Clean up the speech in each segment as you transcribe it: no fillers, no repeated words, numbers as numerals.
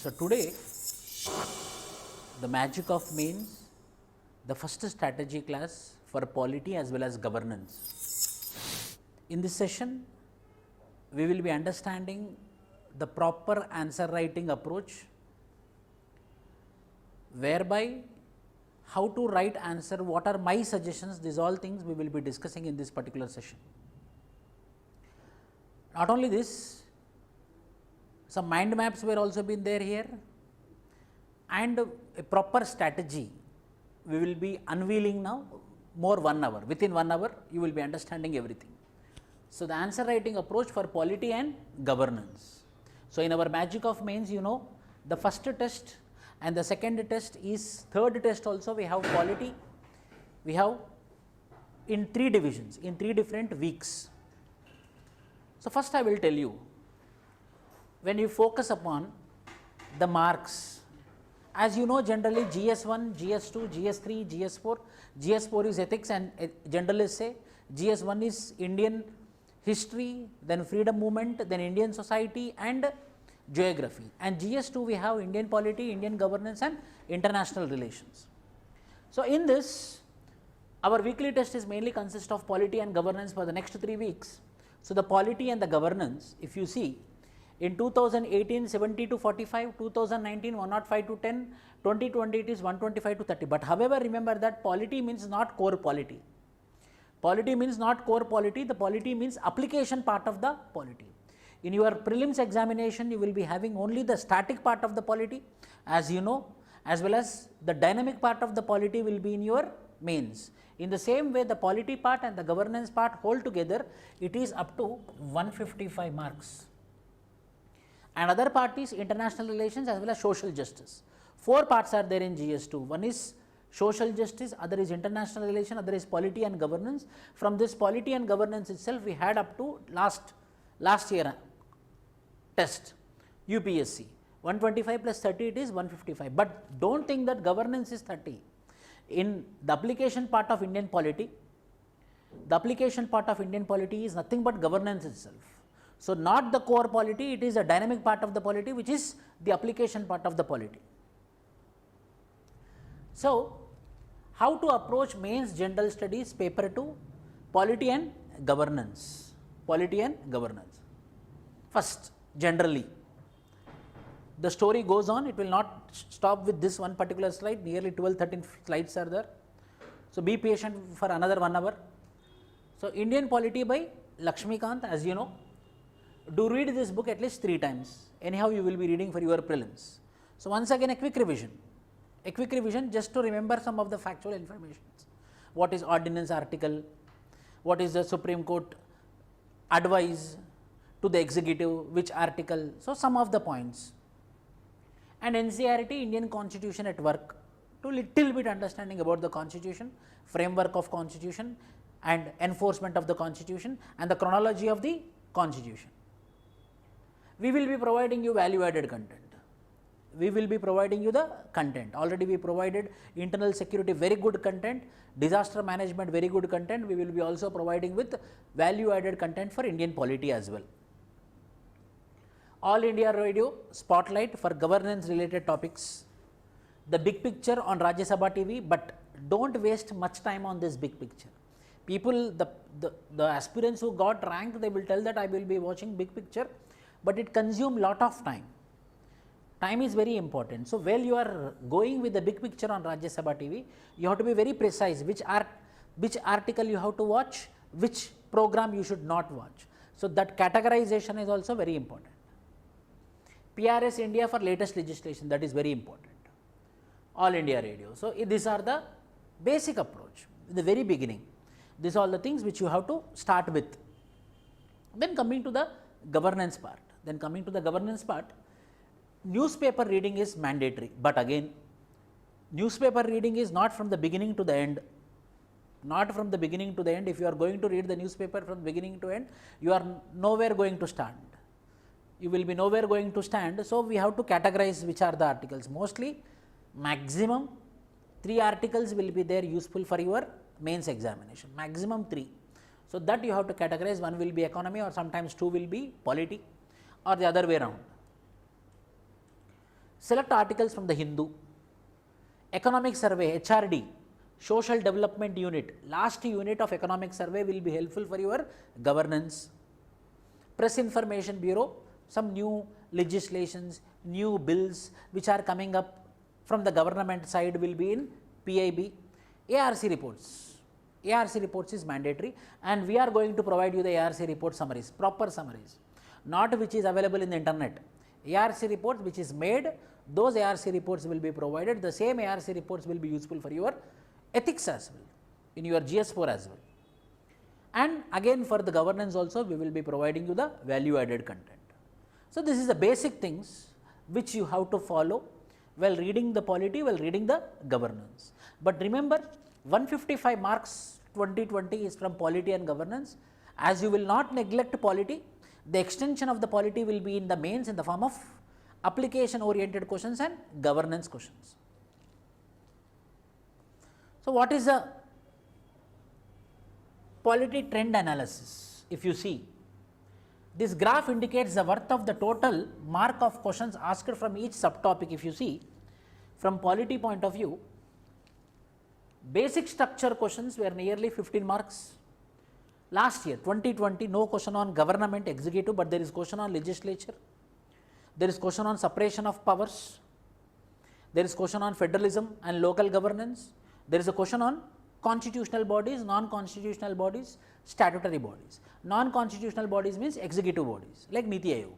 So, today the magic of mains, the first strategy class for polity as well as governance. In this session, we will be understanding the proper answer writing approach, whereby how to write answer, what are my suggestions, these all things we will be discussing in this particular session. Not only this, some mind maps were also been there here, and a proper strategy we will be unveiling now, more 1 hour. Within 1 hour you will be understanding everything. So, the answer writing approach for polity and governance. So, in our magic of mains, you know, the first test and the second test is, third test also we have polity, we have in 3 divisions, in 3 different weeks. So, first I will tell you, when you focus upon the marks, as you know, generally GS1, GS2, GS3, GS4, GS4 is ethics and general essay, GS1 is Indian history, then freedom movement, then Indian society and geography, and GS2 we have Indian polity, Indian governance and international relations. So, in this our weekly test is mainly consist of polity and governance for the next 3 weeks. So, the polity and the governance, if you see, in 2018 70 to 45, 2019 105 to 10, 2020 it is 125 to 30, but however remember that polity means not core polity. Polity means not core polity, the polity means application part of the polity. In your prelims examination, you will be having only the static part of the polity, as you know, as well as the dynamic part of the polity will be in your mains. In the same way, the polity part and the governance part whole together, it is up to 155 marks. And other part is international relations as well as social justice. 4 parts are there in GS2. One is social justice, other is international relation, other is polity and governance. From this polity and governance itself, we had up to last year test UPSC 125 plus 30 it is 155, but do not think that governance is 30. In the application part of Indian polity, the application part of Indian polity is nothing but governance itself. So, not the core polity, it is a dynamic part of the polity which is the application part of the polity. So, how to approach mains general studies paper 2, polity and governance, polity and governance. First, generally, the story goes on, it will not stop with this one particular slide, nearly 12-13 slides are there. So, be patient for another 1 hour. So, Indian polity by Lakshmikant, as you know, do read this book at least 3 times, anyhow you will be reading for your prelims. So, once again a quick revision just to remember some of the factual information. What is ordinance article, what is the Supreme Court advice to the executive, which article, so some of the points, and NCERT Indian constitution at work, to little bit understanding about the constitution, framework of constitution and enforcement of the constitution and the chronology of the constitution. We will be providing you value added content. We will be providing you the content. Already we provided internal security very good content, disaster management very good content. We will be also providing with value added content for Indian polity as well. All India Radio spotlight for governance related topics. The big picture on Rajya Sabha TV, but do not waste much time on this big picture. People, the aspirants who got ranked, they will tell that I will be watching big picture, but it consumes lot of time. Time is very important. So, while you are going with the big picture on Rajya Sabha TV, you have to be very precise which article you have to watch, which program you should not watch. So, that categorization is also very important. PRS India for latest legislation, that is very important. All India Radio. So, these are the basic approach in the very beginning. These are all the things which you have to start with. Then coming to the governance part. Newspaper reading is mandatory, but again newspaper reading is not from the beginning to the end. If you are going to read the newspaper from beginning to end, you are nowhere going to stand. You will be nowhere going to stand. So, we have to categorize which are the articles. Mostly maximum 3 articles will be there useful for your mains examination, maximum 3. So, that you have to categorize, one will be economy or sometimes 2 will be polity or the other way around. select articles from the Hindu, economic survey, HRD, social development unit, last unit of economic survey will be helpful for your governance. Press information bureau, some new legislations, new bills which are coming up from the government side will be in PIB. ARC reports, ARC reports is mandatory, and we are going to provide you the ARC report summaries, proper summaries, not which is available in the internet. ARC report which is made, those ARC reports will be provided. The same ARC reports will be useful for your ethics as well, in your GS4 as well. And again for the governance also we will be providing you the value added content. So, this is the basic things which you have to follow while reading the polity, while reading the governance. But remember, 155 marks 2020 is from polity and governance. As you will not neglect polity, the extension of the polity will be in the mains in the form of application oriented questions and governance questions. So, what is the polity trend analysis? If you see, this graph indicates the worth of the total mark of questions asked from each subtopic. If you see, from polity point of view, basic structure questions were nearly 15 marks. Last year 2020, no question on government executive, but there is question on legislature, there is question on separation of powers, there is question on federalism and local governance, there is a question on constitutional bodies, non-constitutional bodies, statutory bodies. Non-constitutional bodies means executive bodies like Niti Aayog.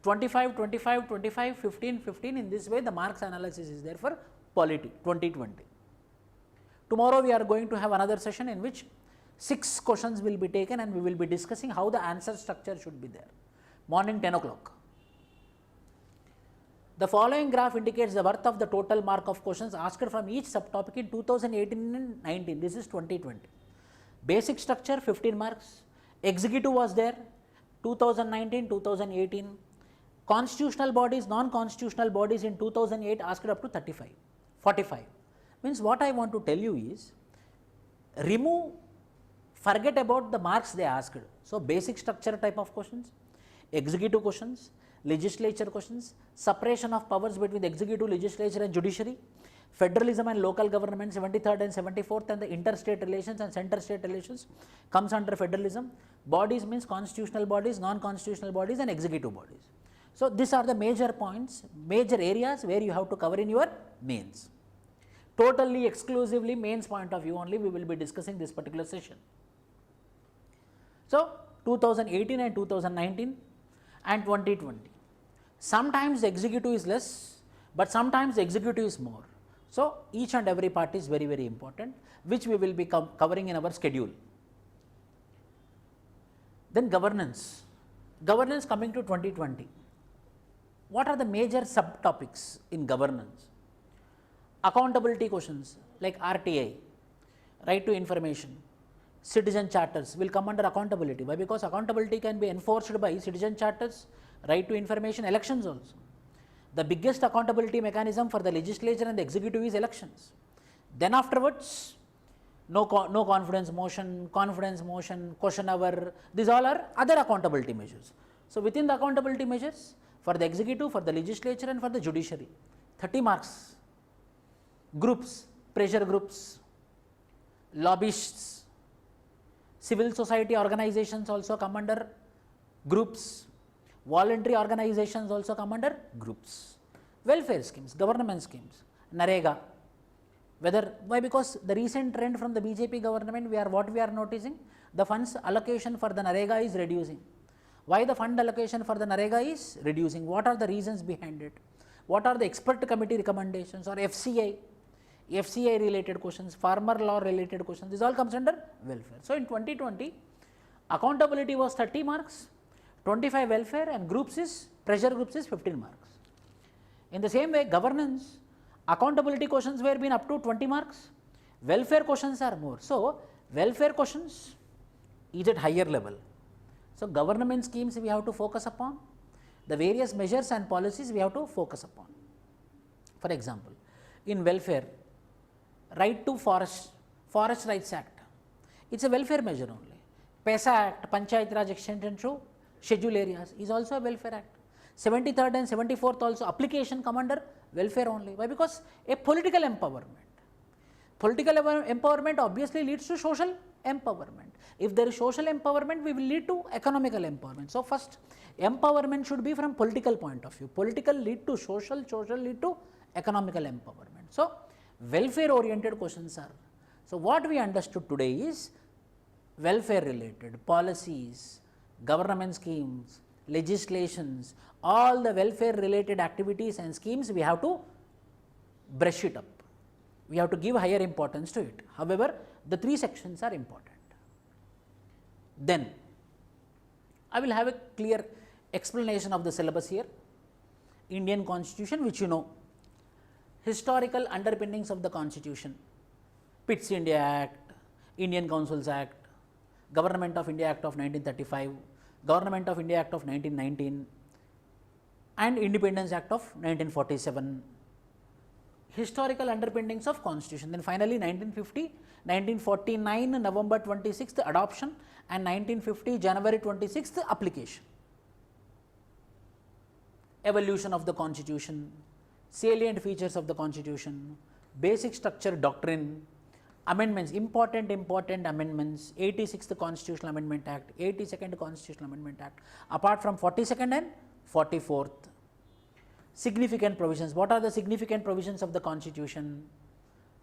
25, 25, 25, 15, 15, in this way the marks analysis is there for polity 2020. Tomorrow we are going to have another session in which 6 questions will be taken and we will be discussing how the answer structure should be there. Morning 10 o'clock. The following graph indicates the worth of the total mark of questions asked from each subtopic in 2018 and 19. This is 2020. Basic structure 15 marks, executive was there 2019, 2018, constitutional bodies, non-constitutional bodies in 2008 asked up to 35, 45. Means what I want to tell you is, forget about the marks they asked. So, basic structure type of questions, executive questions, legislature questions, separation of powers between the executive, legislature and judiciary, federalism and local government 73rd and 74th, and the interstate relations and center state relations comes under federalism. Bodies means constitutional bodies, non-constitutional bodies and executive bodies. So, these are the major points, major areas where you have to cover in your mains. Totally exclusively mains point of view only we will be discussing this particular session. So, 2018 and 2019 and 2020. Sometimes the executive is less, but sometimes the executive is more. So, each and every part is very, very important, which we will be covering in our schedule. Then governance. Governance coming to 2020. What are the major subtopics in governance? Accountability questions like RTI, right to information, citizen charters will come under accountability. Why? Because accountability can be enforced by citizen charters, right to information, elections also. The biggest accountability mechanism for the legislature and the executive is elections. Then afterwards, no confidence motion, question hour, these all are other accountability measures. So, within the accountability measures for the executive, for the legislature and for the judiciary, 30 marks. Groups, pressure groups, lobbyists, civil society organizations also come under groups, voluntary organizations also come under groups, welfare schemes, government schemes, NREGA. Whether, why? Because the recent trend from the BJP government, what we are noticing, the funds allocation for the NREGA is reducing. Why the fund allocation for the NREGA is reducing? What are the reasons behind it? What are the expert committee recommendations or FCI related questions, farmer law related questions, this all comes under welfare. So, in 2020, accountability was 30 marks, 25 welfare, and pressure groups is 15 marks. In the same way, governance, accountability questions were been up to 20 marks, welfare questions are more. So, welfare questions is at higher level. So, government schemes we have to focus upon, the various measures and policies we have to focus upon. For example, in welfare, right to Forest Rights Act, it is a welfare measure only. PESA Act, Panchayat Raj Extension to Schedule Areas is also a welfare act. 73rd and 74th also application come under welfare only. Why? Because a political empowerment. Political empowerment obviously leads to social empowerment. If there is social empowerment, we will lead to economical empowerment. So, first empowerment should be from political point of view. Political lead to social, social lead to economical empowerment. So, welfare oriented questions are. So, what we understood today is welfare related policies, government schemes, legislations, all the welfare related activities and schemes, we have to brush it up. We have to give higher importance to it. However, the 3 sections are important. Then I will have a clear explanation of the syllabus here. Indian Constitution, which you know, historical underpinnings of the Constitution, Pitt's India Act, Indian Councils Act, Government of India Act of 1935, Government of India Act of 1919 and Independence Act of 1947, historical underpinnings of Constitution. Then finally 1950, 1949 November 26th adoption and 1950 January 26th application. Evolution of the Constitution, salient features of the Constitution, basic structure doctrine, amendments, important amendments, 86th Constitutional Amendment Act, 82nd Constitutional Amendment Act, apart from 42nd and 44th. Significant provisions. What are the significant provisions of the Constitution?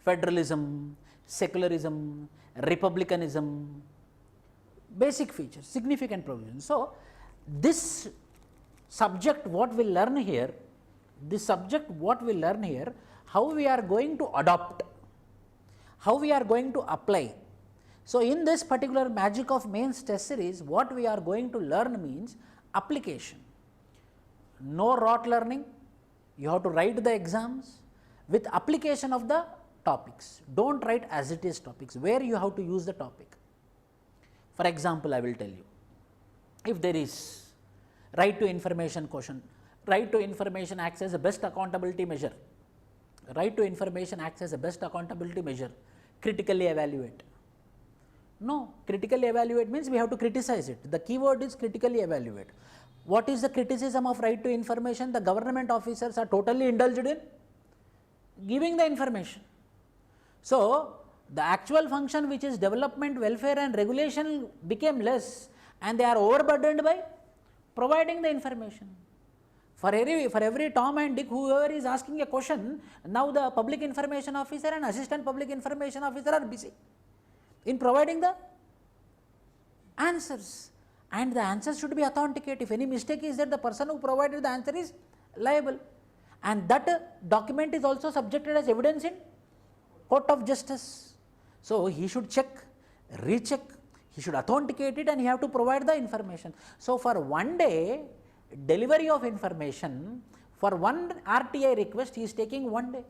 Federalism, secularism, republicanism, basic features, significant provisions. So, this subject what we learn here, how we are going to adopt, how we are going to apply. So, in this particular magic of mains test series, what we are going to learn means application. No rote learning, you have to write the exams with application of the topics. Do not write as it is topics, where you have to use the topic. For example, I will tell you, if there is right to information question, right to information acts as a best accountability measure, right to information acts as a best accountability measure, critically evaluate. No, critically evaluate means we have to criticize it. The keyword is critically evaluate. What is the criticism of right to information? The government officers are totally indulged in giving the information. So, the actual function, which is development, welfare and regulation, became less, and they are overburdened by providing the information. For every Tom and Dick, whoever is asking a question, now the public information officer and assistant public information officer are busy in providing the answers, and the answers should be authenticated. If any mistake is there, the person who provided the answer is liable, and that document is also subjected as evidence in court of justice. So, he should check, recheck, he should authenticate it, and he have to provide the information. So, for one day delivery of information, for one RTI request he is taking 1 day.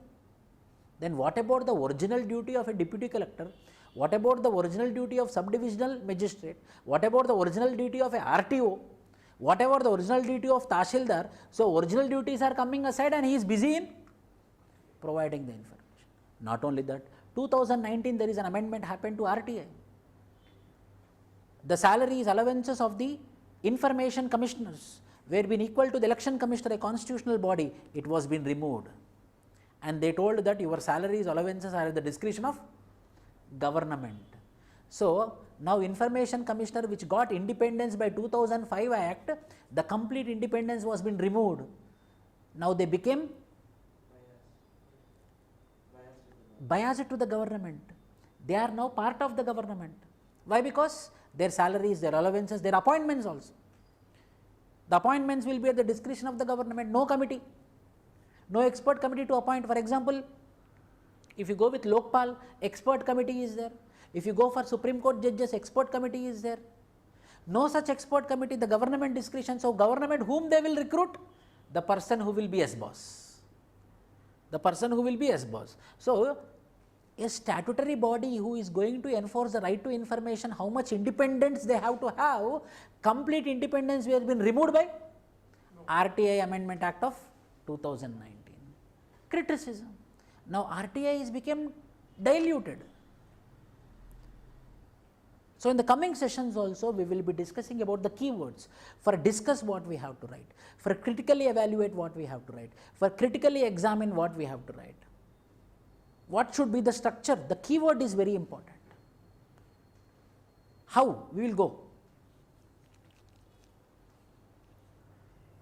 Then what about the original duty of a deputy collector? What about the original duty of subdivisional magistrate? What about the original duty of a RTO? What about the original duty of Tahsildar? So, original duties are coming aside and he is busy in providing the information. Not only that, 2019 there is an amendment happened to RTI. The salaries, allowances of the information commissioners were being equal to the election commissioner, a constitutional body. It was been removed, and they told that your salaries, allowances are at the discretion of government. So, now information commissioner, which got independence by 2005 Act, the complete independence was been removed. Now they became biased to the government. They are now part of the government. Why? Because their salaries, their allowances, their appointments also. The appointments will be at the discretion of the government. No committee, no expert committee to appoint. For example, if you go with Lokpal, expert committee is there. If you go for Supreme Court judges, expert committee is there. No such expert committee, the government discretion. So, government whom they will recruit? The person who will be as boss. The person who will be as boss. So, a statutory body who is going to enforce the right to information, how much independence they have to have, complete independence has been removed by RTI Amendment Act of 2019. Criticism. Now, RTI is become diluted. So, in the coming sessions also we will be discussing about the keywords for discuss what we have to write, for critically evaluate what we have to write, for critically examine what we have to write. What should be the structure? The keyword is very important. How? We will go.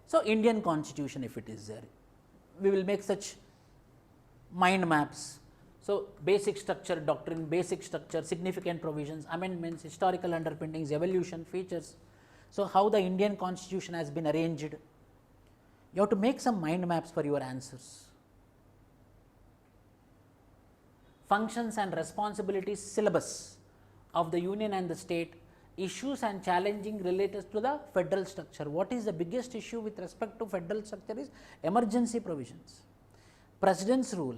So, Indian constitution, if it is there, we will make such mind maps. So, basic structure, doctrine, basic structure, significant provisions, amendments, historical underpinnings, evolution, features. So, how the Indian constitution has been arranged. You have to make some mind maps for your answers. Functions and responsibilities syllabus of the union and the state, issues and challenging related to the federal structure. What is the biggest issue with respect to federal structure is emergency provisions, President's rule,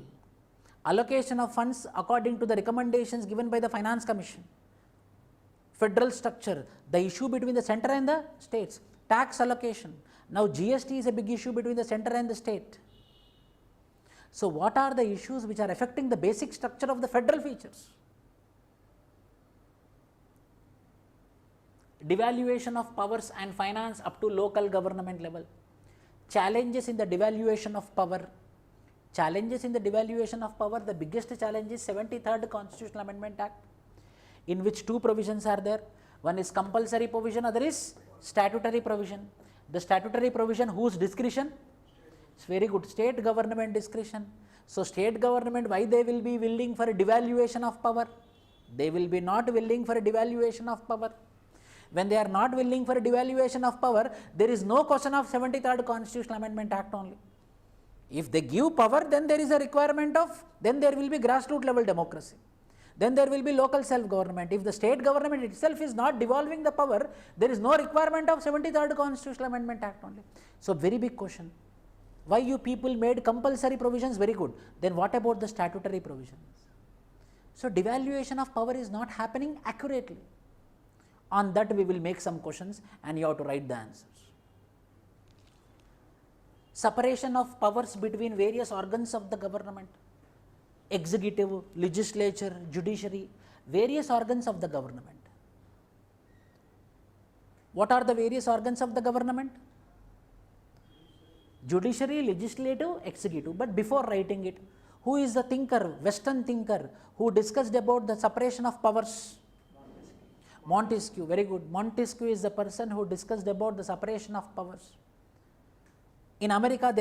allocation of funds according to the recommendations given by the Finance Commission, federal structure, the issue between the center and the states, tax allocation. Now, GST is a big issue between the center and the state. So, what are the issues which are affecting the basic structure of the federal features? Devaluation of powers and finance up to local government level, challenges in the devaluation of power. Challenges in the devaluation of power, the biggest challenge is 73rd Constitutional Amendment Act, in which two provisions are there. One is compulsory provision, other is statutory provision. The statutory provision, whose discretion? It's very good, state government discretion. So, state government, why they will be willing for a devaluation of power? They will be not willing for a devaluation of power. When they are not willing for a devaluation of power, there is no question of 73rd Constitutional Amendment Act only. If they give power, then there is a requirement of, then there will be grassroots level democracy. Then there will be local self-government. If the state government itself is not devolving the power, there is no requirement of 73rd Constitutional Amendment Act only. So, very big question. Why you people made compulsory provisions? Very good. Then what about the statutory provisions? So, devaluation of power is not happening accurately. On that we will make some questions and you have to write the answers. Separation of powers between various organs of the government, executive, legislature, judiciary, various organs of the government. What are the various organs of the government? Judiciary, legislative, executive. But before writing it, who is the thinker, Western thinker, who discussed about the separation of powers? Montesquieu. Very good. Montesquieu is the person who discussed about the separation of powers. In America,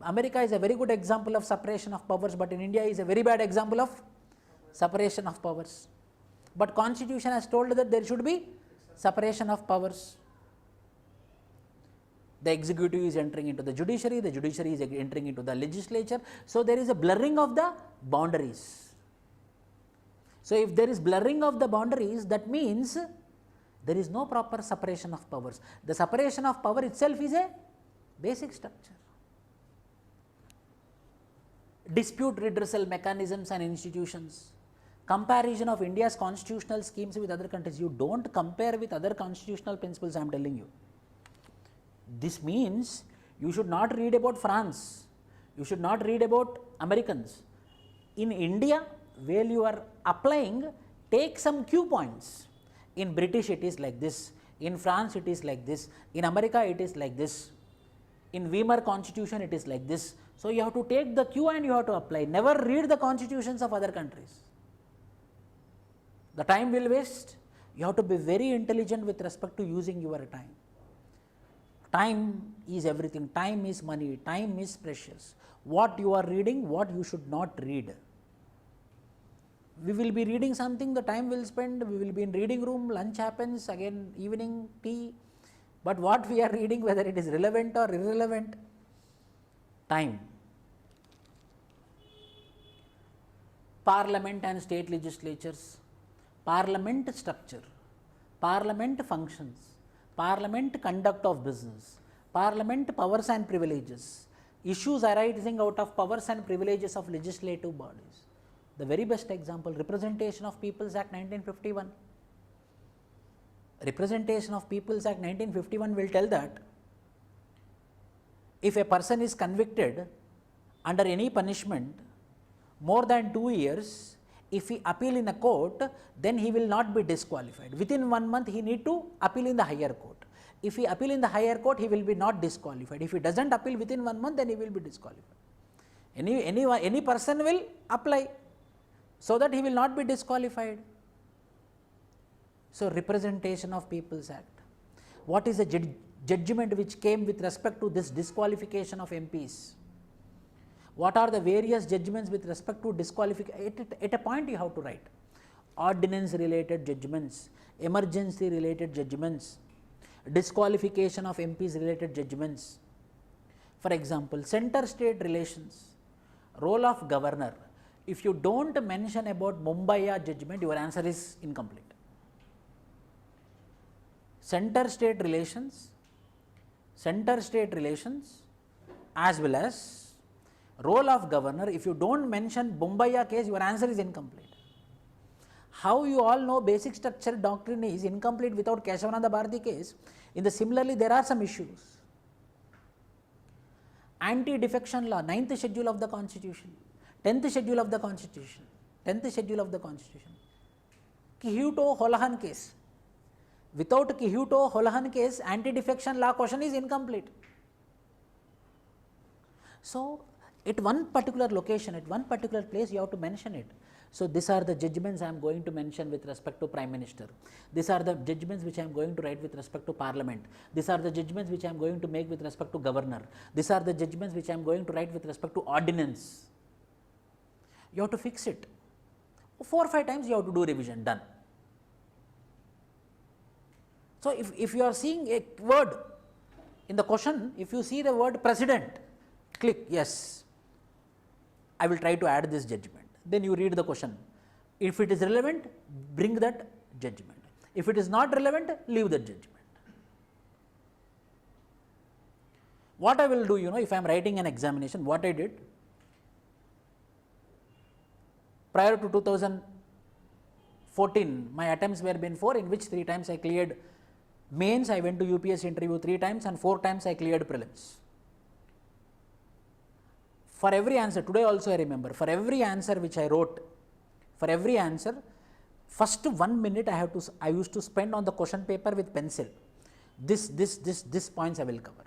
America is a very good example of separation of powers, but in India is a very bad example of separation of powers. But Constitution has told that there should be separation of powers. The executive is entering into the judiciary is entering into the legislature. So, there is a blurring of the boundaries. So, if there is blurring of the boundaries, that means there is no proper separation of powers. The separation of power itself is a basic structure. Dispute redressal mechanisms and institutions. Comparison of India's constitutional schemes with other countries. You don't compare with other constitutional principles, I am telling you. This means you should not read about France. You should not read about Americans. In India, where you are applying, take some cue points. In British it is like this. In France it is like this. In America it is like this. In Weimar Constitution it is like this. So, you have to take the cue and you have to apply. Never read the constitutions of other countries. The time will waste. You have to be very intelligent with respect to using your time. Time is everything. Time is money. Time is precious. What you are reading, what you should not read. We will be reading something, the time will spend, we will be in reading room, lunch happens, again evening tea. But what we are reading, whether it is relevant or irrelevant, time. Parliament and state legislatures, parliament structure, parliament functions, parliament conduct of business, parliament powers and privileges, issues arising out of powers and privileges of legislative bodies. The very best example, Representation of Peoples Act 1951. Representation of Peoples Act 1951 will tell that if a person is convicted under any punishment more than 2 years, If he appeal in a court, then he will not be disqualified. Within 1 month, he need to appeal in the higher court. If he appeal in the higher court, he will be not disqualified. If he doesn't appeal within 1 month, then he will be disqualified. Any person will apply, so that he will not be disqualified. So, Representation of People's Act. What is the judgment which came with respect to this disqualification of MPs? What are the various judgments with respect to disqualification? At a point you have to write ordinance related judgments, emergency related judgments, disqualification of MPs related judgments. For example, center state relations, role of governor. If you do not mention about Mumbai judgment, your answer is incomplete. Center state relations as well as role of governor. If you do not mention Bombaya case, your answer is incomplete. How you all know basic structure doctrine is incomplete without Kesavananda Bharati case? Similarly, there are some issues. Anti-defection law, 9th schedule of the constitution, 10th schedule of the constitution, Kihuto Holahan case. Without Kihuto Holahan case, anti-defection law question is incomplete. So, at one particular location, at one particular place, you have to mention it. So, these are the judgments I am going to mention with respect to Prime Minister. These are the judgments which I am going to write with respect to Parliament. These are the judgments which I am going to make with respect to Governor. These are the judgments which I am going to write with respect to Ordinance. You have to fix it. 4 or 5 times you have to do revision, done. So, if you are seeing a word in the question, if you see the word president, click yes, I will try to add this judgment. Then you read the question. If it is relevant, bring that judgment. If it is not relevant, leave that judgment. What I will do, if I am writing an examination, what I did prior to 2014, my attempts were been 4, in which 3 times I cleared mains. I went to UPS interview 3 times and 4 times I cleared prelims. For every answer, today also I remember, for every answer which I wrote, for every answer, first 1 minute I used to spend on the question paper with pencil. This points I will cover.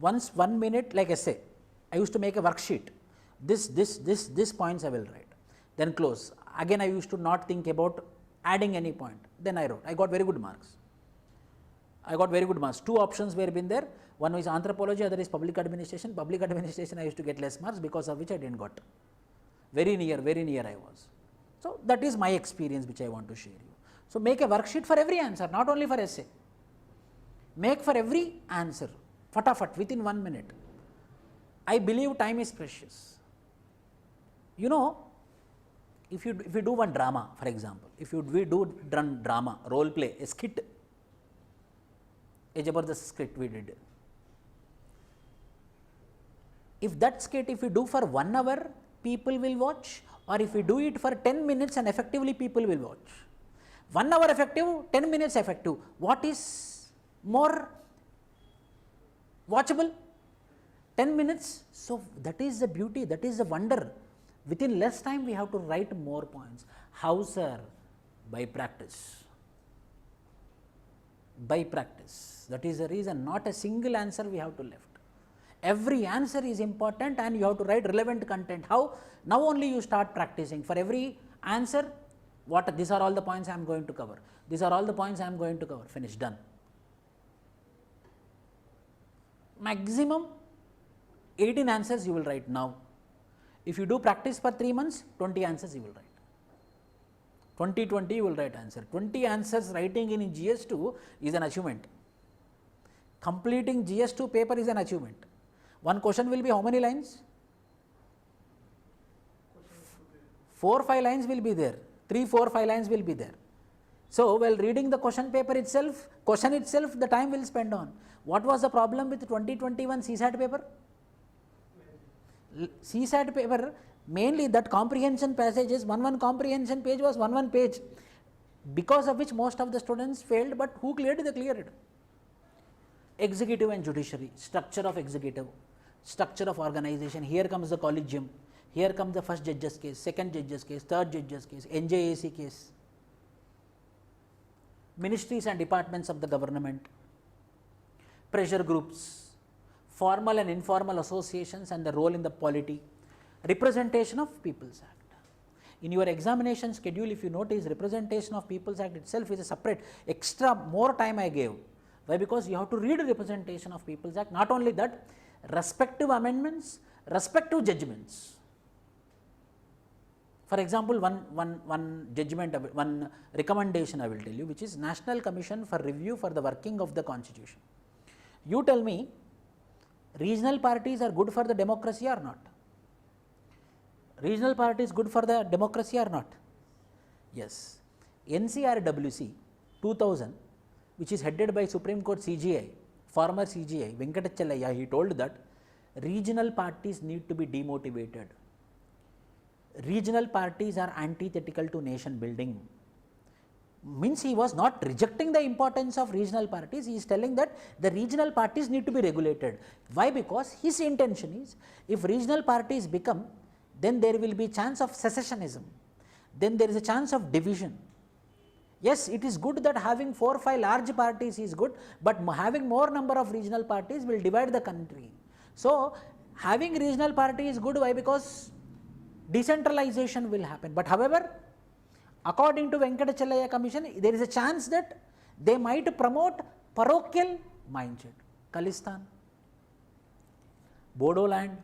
Once 1 minute like essay, I used to make a worksheet. This points I will write. Then close. Again I used to not think about adding any point. Then I wrote. I got very good marks. 2 options were been there. One is anthropology, other is public administration. Public administration I used to get less marks, because of which I did not got. Very near I was. So, that is my experience which I want to share you. So, make a worksheet for every answer, not only for essay. Make for every answer, fatafat, within 1 minute. I believe time is precious. If you do one drama, for example, we do drama, role play, a skit, a Jabardast script we did. If that skit, if we do for 1 hour, people will watch, or if we do it for 10 minutes and effectively people will watch. 1 hour effective, 10 minutes effective. What is more watchable? 10 minutes. So, that is the beauty, that is the wonder. Within less time we have to write more points. How, sir? By practice. By practice. That is the reason, not a single answer we have to left. Every answer is important and you have to write relevant content. How? Now only you start practicing. For every answer, these are all the points I am going to cover. These are all the points I am going to cover. Finish, done. Maximum 18 answers you will write now. If you do practice for 3 months, 20 answers you will write. 20 you will write answer. 20 answers writing in GS2 is an achievement. Completing GS2 paper is an achievement. One question will be how many lines? 4 or 5 lines will be there. 3, 4, 5 lines will be there. So, while reading the question paper itself, the time will spend on. What was the problem with 2021 CSAT paper? CSAT paper, mainly that comprehension passages, one comprehension page was one page, because of which most of the students failed, but who cleared? They cleared. Executive and judiciary, structure of executive, structure of organization, here comes the collegium, Here comes the first judge's case, second judge's case, third judge's case, NJAC case, ministries and departments of the government, pressure groups, formal and informal associations and the role in the polity, representation of People's Act. In your examination schedule, if you notice, representation of People's Act itself is a separate, extra more time I gave. Why? Because you have to read representation of People's Act. Not only that, respective amendments, respective judgments. For example, one judgment, one recommendation I will tell you, which is National Commission for Review for the Working of the Constitution. You tell me, regional parties are good for the democracy or not? Regional parties good for the democracy or not? Yes. NCRWC 2000, which is headed by Supreme Court CGI, former CGI, Venkatachalaya, he told that regional parties need to be demotivated. Regional parties are antithetical to nation building. Means he was not rejecting the importance of regional parties, he is telling that the regional parties need to be regulated. Why? Because his intention is, if regional parties become, then there will be chance of secessionism, then there is a chance of division. Yes, it is good that having 4 or 5 large parties is good, but having more number of regional parties will divide the country. So, having regional party is good. Why? Because decentralization will happen. But however, according to Venkatachalaya Commission, there is a chance that they might promote parochial mindset. Khalistan, Bodoland,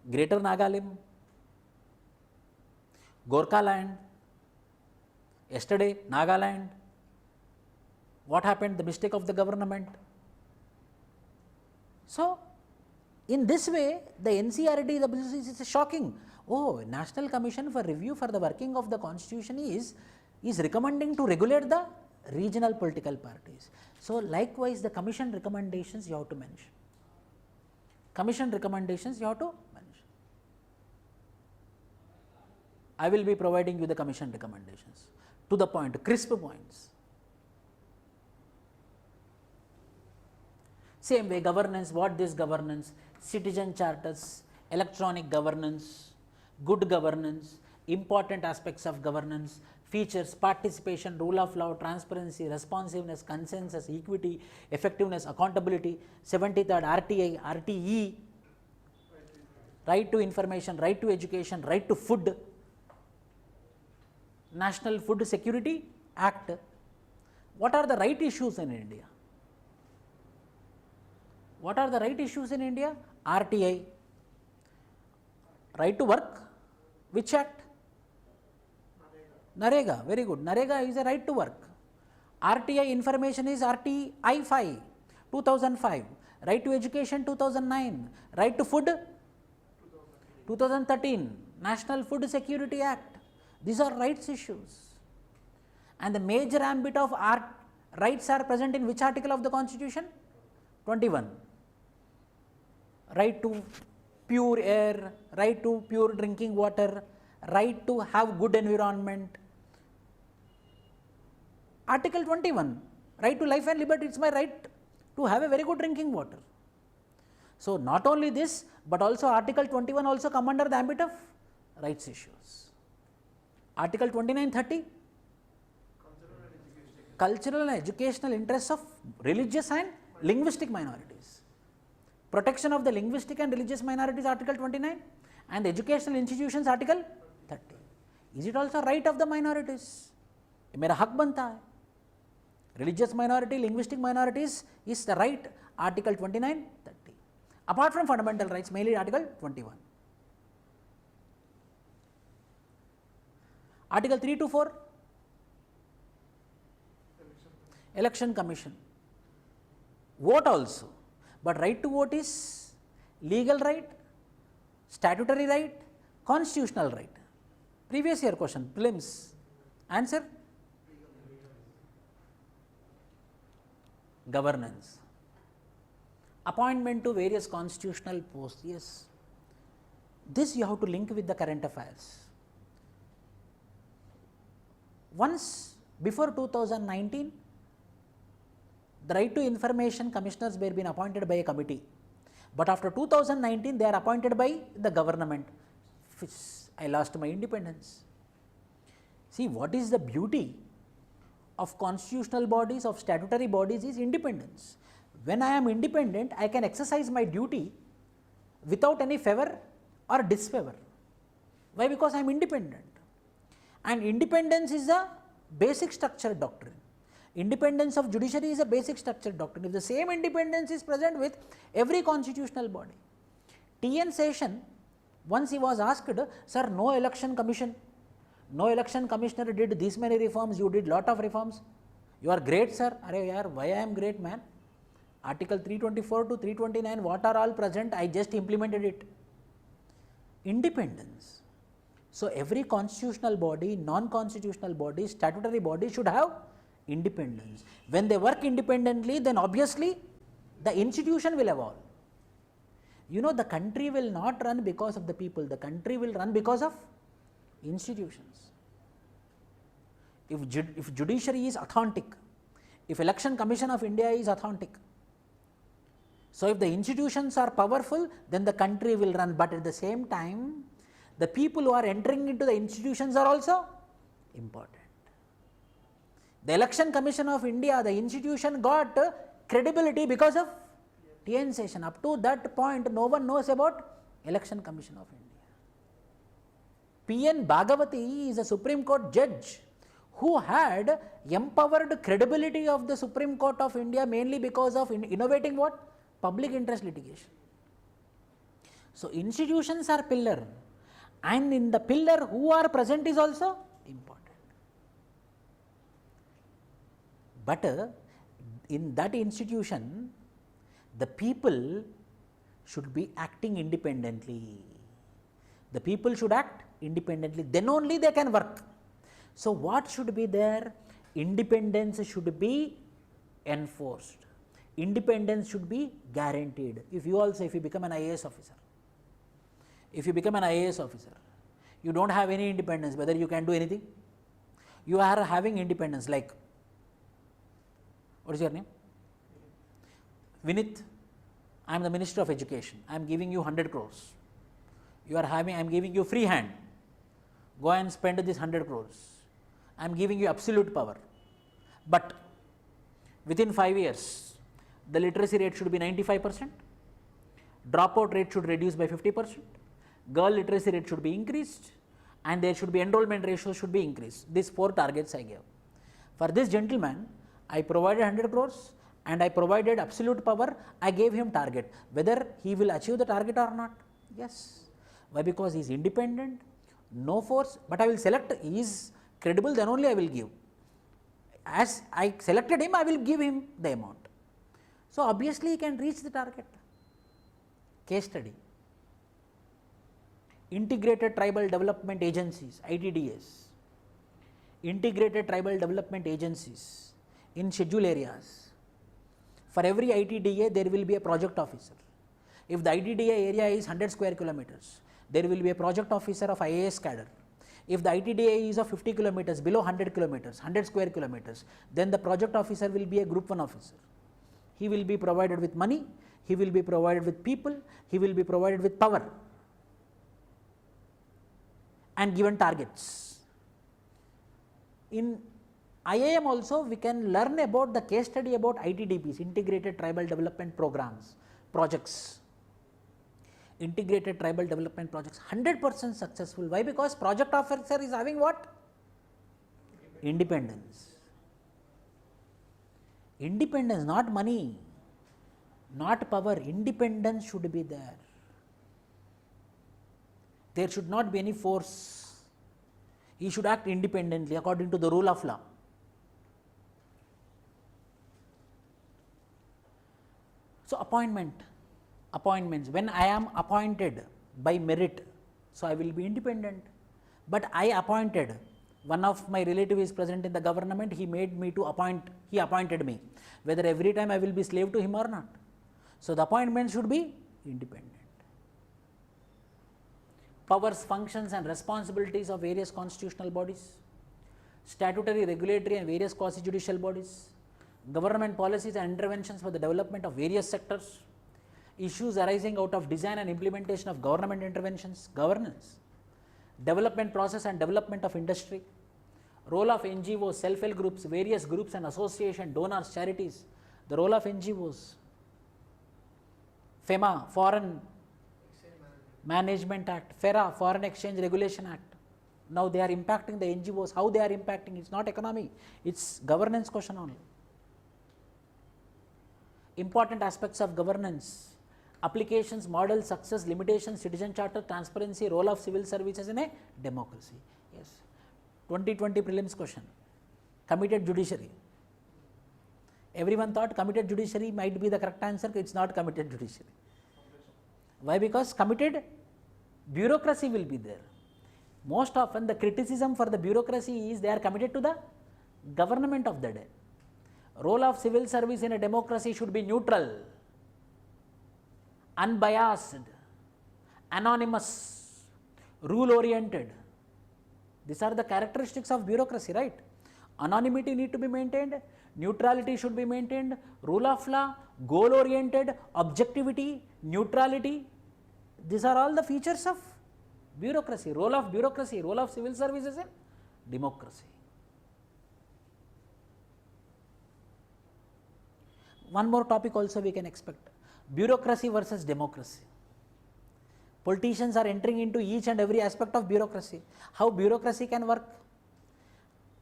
Greater Nagalim, Gorkha land, yesterday Nagaland. What happened? The mistake of the government. So, in this way, the NCRTWC is shocking. Oh, National Commission for Review for the Working of the Constitution is recommending to regulate the regional political parties. So, likewise, the Commission recommendations you have to mention. Commission recommendations you have to mention. I will be providing you the Commission recommendations to the point, crisp points. Same way, governance, what this governance, citizen charters, electronic governance, good governance, important aspects of governance, features, participation, rule of law, transparency, responsiveness, consensus, equity, effectiveness, accountability, 73rd RTI, RTE, right to information, right to education, right to food, National Food Security Act. What are the right issues in India? What are the right issues in India? RTI, right to work, which act? Narega, very good. Narega is a right to work. RTI information is RTI 5, 2005. Right to education 2009. Right to food 2013. National Food Security Act. These are rights issues. And the major ambit of rights are present in which article of the Constitution? 21. Right to pure air, right to pure drinking water, right to have good environment. Article 21, right to life and liberty, it's my right to have a very good drinking water. So, not only this, but also Article 21 also come under the ambit of rights issues. Article 29, 30, cultural and educational interests of religious and linguistic minorities. Protection of the linguistic and religious minorities, Article 29, and the educational institutions, Article 30. Is it also right of the minorities? मेरा हक बनता है. Religious minority, linguistic minorities is the right, Article 29, 30. Apart from fundamental rights, mainly Article 21. Article 3 to 4, Election Commission. Vote also, but right to vote is legal right, statutory right, constitutional right. Previous year question, prelims. Answer? Governance. Appointment to various constitutional posts, yes. This you have to link with the current affairs. Once before 2019, the right to information commissioners were being appointed by a committee, but after 2019 they are appointed by the government. I lost my independence. See, what is the beauty of constitutional bodies, of statutory bodies, is independence. When I am independent, I can exercise my duty without any favor or disfavor. Why? Because I am independent. And independence is a basic structure doctrine. Independence of judiciary is a basic structure doctrine. If the same independence is present with every constitutional body. T.N. Seshan, once he was asked, sir, no election commission, no election commissioner did this many reforms, you did lot of reforms. You are great, sir. Arey yaar, why I am great, man? Article 324 to 329, what are all present? I just implemented it. Independence. So, every constitutional body, non-constitutional body, statutory body should have independence. When they work independently, then obviously the institution will evolve. You know, the country will not run because of the people, the country will run because of institutions. If judiciary is authentic, if Election Commission of India is authentic, so if the institutions are powerful, then the country will run, but at the same time, the people who are entering into the institutions are also important. The Election Commission of India, the institution got credibility because of T.N. Seshan. Up to that point, no one knows about Election Commission of India. P.N. Bhagavati is a Supreme Court judge who had empowered credibility of the Supreme Court of India mainly because of innovating what? Public interest litigation. So, institutions are pillar, and in the pillar who are present is also important. But in that institution, the people should be acting independently. The people should act independently, then only they can work. So, what should be there? Independence should be enforced. Independence should be guaranteed. If you become an IAS officer, you don't have any independence, whether you can do anything. You are having independence, like, what is your name? Vinith, I am the Minister of Education, I am giving you 100 crores. I am giving you free hand, go and spend this 100 crores. I am giving you absolute power, but within 5 years, the literacy rate should be 95%, dropout rate should reduce by 50%, girl literacy rate should be increased, and there should be enrollment ratio should be increased. These 4 targets I gave. For this gentleman, I provided 100 crores and I provided absolute power, I gave him target. Whether he will achieve the target or not? Yes. Why? Because he is independent, no force, but I will select, he is credible, then only I will give. As I selected him, I will give him the amount. So, obviously he can reach the target. Case study. Integrated Tribal Development Agencies, ITDAs. Integrated Tribal Development Agencies in scheduled areas. For every ITDA, there will be a project officer. If the ITDA area is 100 square kilometers, there will be a project officer of IAS cadre. If the ITDA is of 50 kilometers, below 100 kilometers, 100 square kilometers, then the project officer will be a group 1 officer. He will be provided with money, he will be provided with people, he will be provided with power and given targets. In IIM also we can learn about the case study about ITDPs, Integrated Tribal Development Programs, projects. Integrated Tribal Development Projects, 100% successful. Why? Because project officer is having what? Independence. Independence, not money, not power, independence should be there. There should not be any force. He should act independently according to the rule of law. So, appointments, when I am appointed by merit, so I will be independent, but I appointed, one of my relative is present in the government, he made me to appoint, he appointed me, whether every time I will be slave to him or not. So, the appointment should be independent. Powers, functions and responsibilities of various constitutional bodies, statutory, regulatory and various quasi-judicial bodies, government policies and interventions for the development of various sectors, issues arising out of design and implementation of government interventions, governance, development process and development of industry, role of NGOs, self-help groups, various groups and association, donors, charities, the role of NGOs, FEMA, Foreign Management Act, FERA, Foreign Exchange Regulation Act. Now they are impacting the NGOs. How they are impacting? It's not economy, it's governance question only. Important aspects of governance: applications, models, success, limitations, citizen charter, transparency, role of civil services in a democracy. Yes, 2020 prelims question. Committed judiciary. Everyone thought committed judiciary might be the correct answer. It's not committed judiciary. Why? Because committed bureaucracy will be there. Most often the criticism for the bureaucracy is they are committed to the government of the day. Role of civil service in a democracy should be neutral, unbiased, anonymous, rule oriented. These are the characteristics of bureaucracy, right? Anonymity need to be maintained, neutrality should be maintained, rule of law, goal oriented, objectivity, neutrality. These are all the features of bureaucracy, role of civil services in democracy. One more topic also we can expect: bureaucracy versus democracy. Politicians are entering into each and every aspect of bureaucracy. How bureaucracy can work?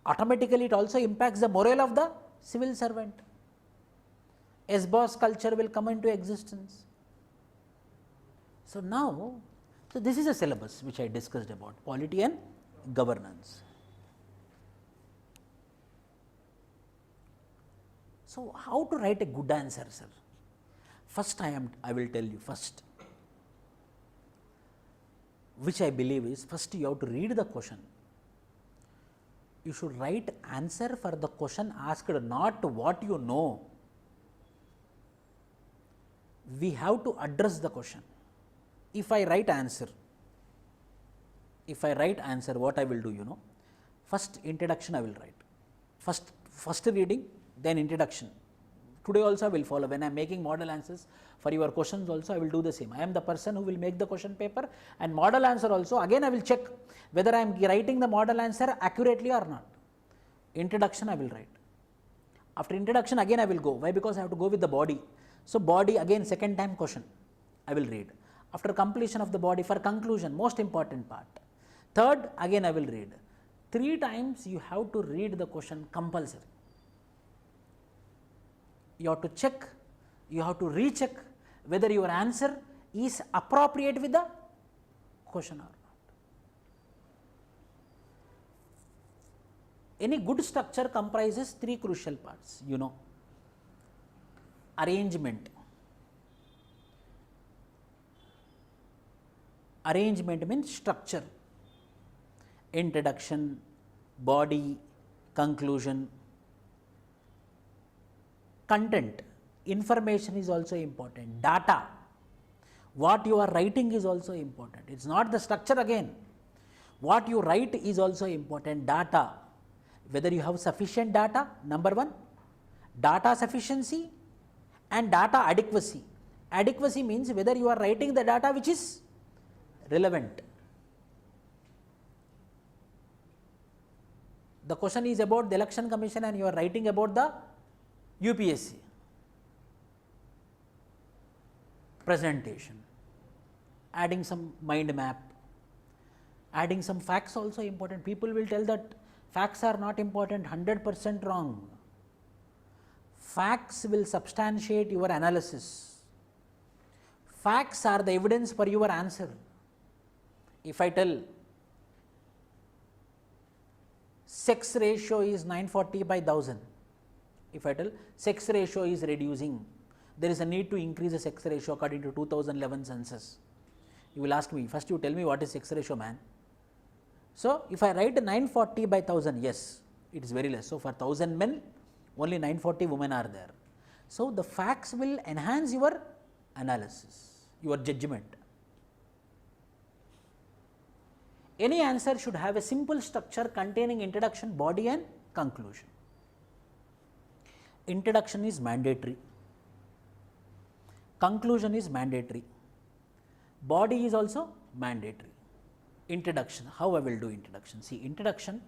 Automatically it also impacts the morale of the civil servant. S-boss culture will come into existence. So now, this is a syllabus which I discussed about polity and governance. So how to write a good answer, sir? First I will tell you first, which I believe is, first you have to read the question. You should write answer for the question asked, not what you know. We have to address the question. If I write answer, what I will do, first introduction I will write. First reading, then introduction. Today also I will follow. When I am making model answers for your questions also, I will do the same. I am the person who will make the question paper, and model answer also again I will check whether I am writing the model answer accurately or not. Introduction I will write. After introduction again I will go. Why? Because I have to go with the body. So body again, second time question I will read. After completion of the body, for conclusion, most important part. Third, again I will read. 3 times you have to read the question compulsory. You have to check, you have to recheck whether your answer is appropriate with the question or not. Any good structure comprises 3 crucial parts, Arrangement. Arrangement means structure. Introduction, body, conclusion. Content, information is also important. Data, what you are writing is also important. It is not the structure again. What you write is also important. Data, whether you have sufficient data, number 1, data sufficiency and data adequacy. Adequacy means whether you are writing the data which is relevant. The question is about the election commission and you are writing about the UPSC. Presentation, adding some mind map, adding some facts also important. People will tell that facts are not important, 100% wrong. Facts will substantiate your analysis. Facts are the evidence for your answer. If I tell sex ratio is 940 by 1000, if I tell sex ratio is reducing, there is a need to increase the sex ratio according to 2011 census. You will ask me, first you tell me what is sex ratio, man. So if I write 940 by 1000, yes, it is very less. So for 1000 men, only 940 women are there. So the facts will enhance your analysis, your judgment. Any answer should have a simple structure containing introduction, body and conclusion. Introduction is mandatory, conclusion is mandatory, body is also mandatory. introduction. How I will do introduction? See, introduction,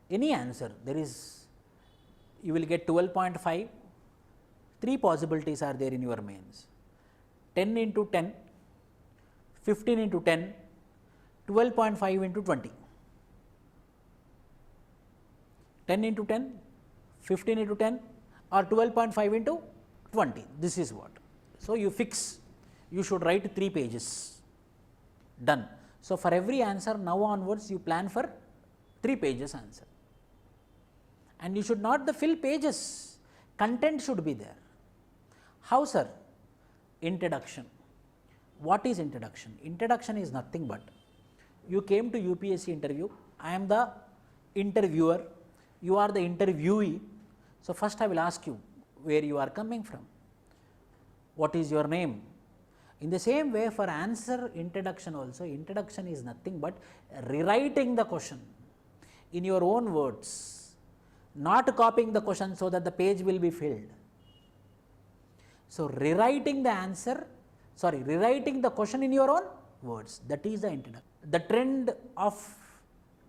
any answer, there is, you will get 12.5, 3 possibilities are there in your mains, 10 into 10, 15 into 10, 12.5 into 20. 10 into 10, 15 into 10 or 12.5 into 20, this is what. So, you fix, you should write 3 pages, done. So, for every answer now onwards you plan for 3 pages answer, and you should not fill pages, content should be there. How, sir? Introduction. What is introduction? Introduction is nothing but, you came to UPSC interview, I am the interviewer, you are the interviewee. So, first I will ask you where you are coming from, what is your name. In the same way, for answer introduction also, introduction is nothing but rewriting the question in your own words, not copying the question so that the page will be filled. So, rewriting the answer, rewriting the question in your own words, that is the introduction. The trend of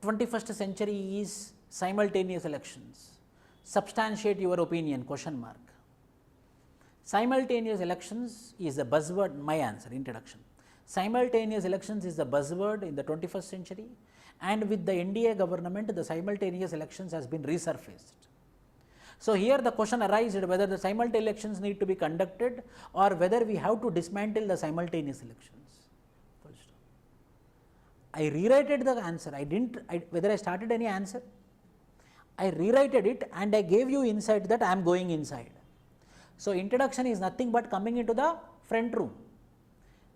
21st century is simultaneous elections. Substantiate your opinion, question mark. Simultaneous elections is the buzzword, my answer, introduction. Simultaneous elections is the buzzword in the 21st century, and with the NDA government, the simultaneous elections has been resurfaced. So, here the question arises whether the simultaneous elections need to be conducted or whether we have to dismantle the simultaneous elections. I rewrited the answer, whether I started any answer, I rewrited it and I gave you insight that I am going inside. So, introduction is nothing but coming into the front room.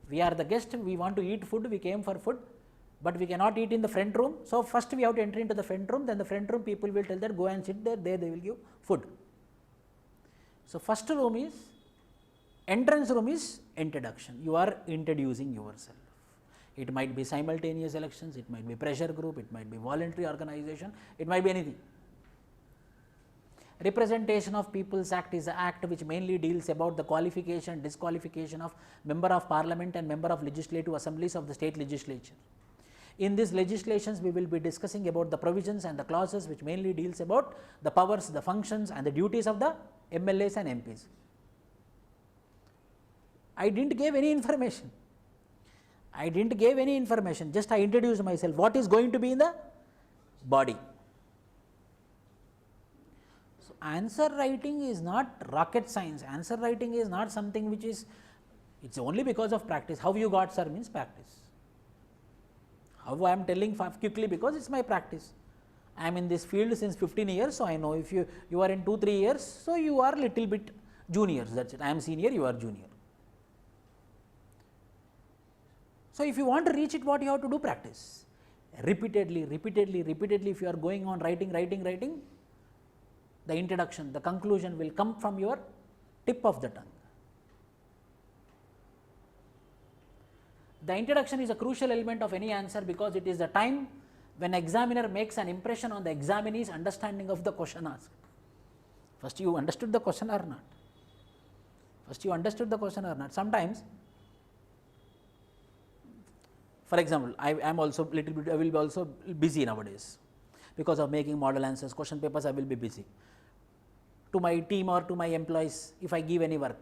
We are the guest, we want to eat food, we came for food, but we cannot eat in the front room. So, first we have to enter into the front room, then the front room people will tell that go and sit there, they will give food. So, first room is, entrance room is introduction, you are introducing yourself. It might be simultaneous elections, it might be pressure group, it might be voluntary organization, it might be anything. Representation of People's Act is an act which mainly deals about the qualification, disqualification of member of parliament and member of legislative assemblies of the state legislature. In these legislations, we will be discussing about the provisions and the clauses which mainly deals about the powers, the functions and the duties of the MLAs and MPs. I didn't give any information. Just I introduced myself, what is going to be in the body. So, answer writing is not rocket science, answer writing is not something which is, it's only because of practice. How you got, sir, means practice. How I am telling quickly, because it's my practice. I am in this field since 15 years, so I know. If you are in 2-3 years, so you are little bit juniors, that's it. I am senior, you are junior. So, if you want to reach it, what you have to do? Practice. Repeatedly, if you are going on writing, the introduction, the conclusion will come from your tip of the tongue. The introduction is a crucial element of any answer because it is the time when examiner makes an impression on the examinee's understanding of the question asked. First you understood the question or not? Sometimes, for example, I will be also busy nowadays because of making model answers, question papers I will be busy. To my team or to my employees, if I give any work,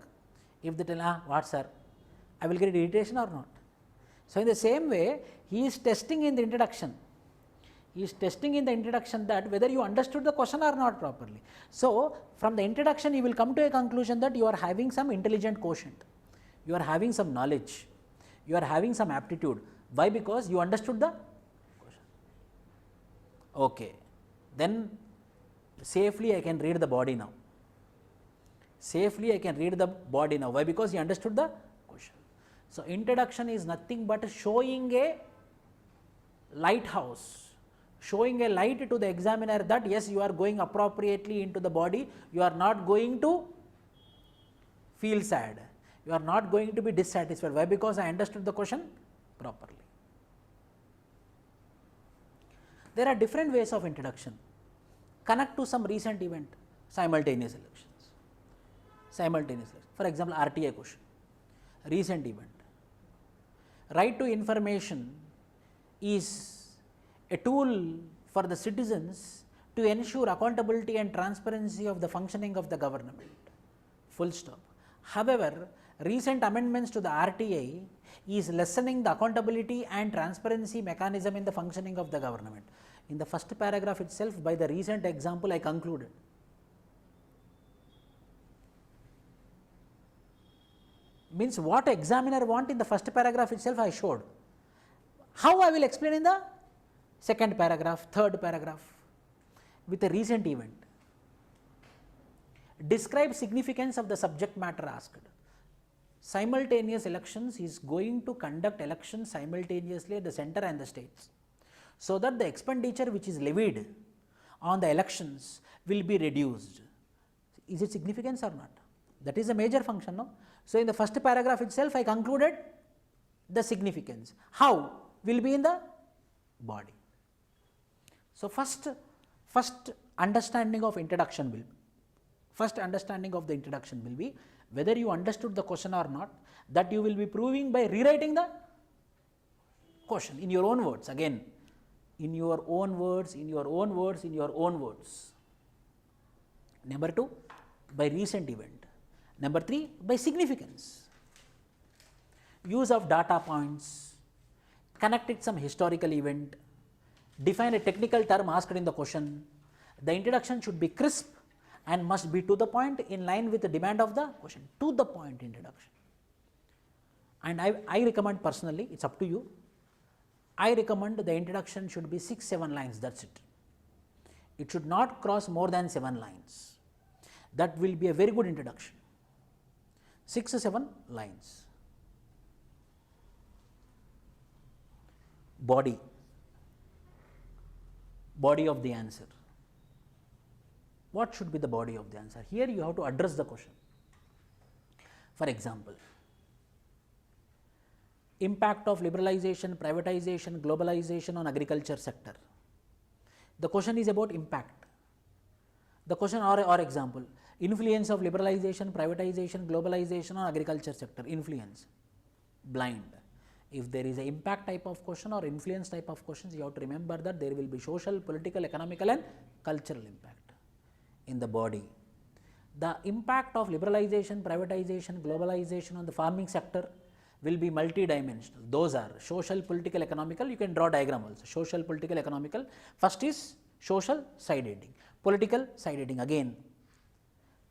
if they tell, what sir, I will get irritation or not. So, in the same way, he is testing in the introduction. That whether you understood the question or not properly. So, from the introduction, you will come to a conclusion that you are having some intelligent quotient, you are having some knowledge, you are having some aptitude. Why? Because you understood the question. Okay, then safely I can read the body now. Why? Because you understood the question. So, introduction is nothing but showing a lighthouse, showing a light to the examiner that yes, you are going appropriately into the body, you are not going to feel sad, you are not going to be dissatisfied. Why? Because I understood the question properly. There are different ways of introduction. Connect to some recent event, simultaneous elections. For example, RTI question, recent event. Right to information is a tool for the citizens to ensure accountability and transparency of the functioning of the government, full stop. However, recent amendments to the RTI is lessening the accountability and transparency mechanism in the functioning of the government. In the first paragraph itself, by the recent example I concluded. Means what examiner want in the first paragraph itself I showed. How I will explain in the second paragraph, third paragraph with a recent event. Describe significance of the subject matter asked. Simultaneous elections is going to conduct elections simultaneously at the center and the states, so that the expenditure which is levied on the elections will be reduced. Is it significance or not? That is a major function, no? So, in the first paragraph itself I concluded the significance. How will be in the body. So, first understanding of introduction will be, first understanding of the introduction will be whether you understood the question or not, that you will be proving by rewriting the question in your own words, again in your own words, in your own words, in your own words. Number 2, by recent event. Number 3, by significance. Use of data points, connect it some historical event, define a technical term asked in the question. The introduction should be crisp and must be to the point, in line with the demand of the question. To the point introduction. And I recommend personally, it's up to you, I recommend the introduction should be 6-7 lines, that's it. It should not cross more than 7 lines. That will be a very good introduction. 6 to 7 lines. Body of the answer. What should be the body of the answer? Here you have to address the question. For example, impact of liberalization, privatization, globalization on agriculture sector. The question is about impact. The question or example, influence of liberalization, privatization, globalization on agriculture sector, influence, blind. If there is an impact type of question or influence type of questions, you have to remember that there will be social, political, economical and cultural impact in the body. The impact of liberalization, privatization, globalization on the farming sector will be multi-dimensional. Those are social, political, economical. You can draw diagram also. Social, political, economical. First is social, side heading. Political, side heading again.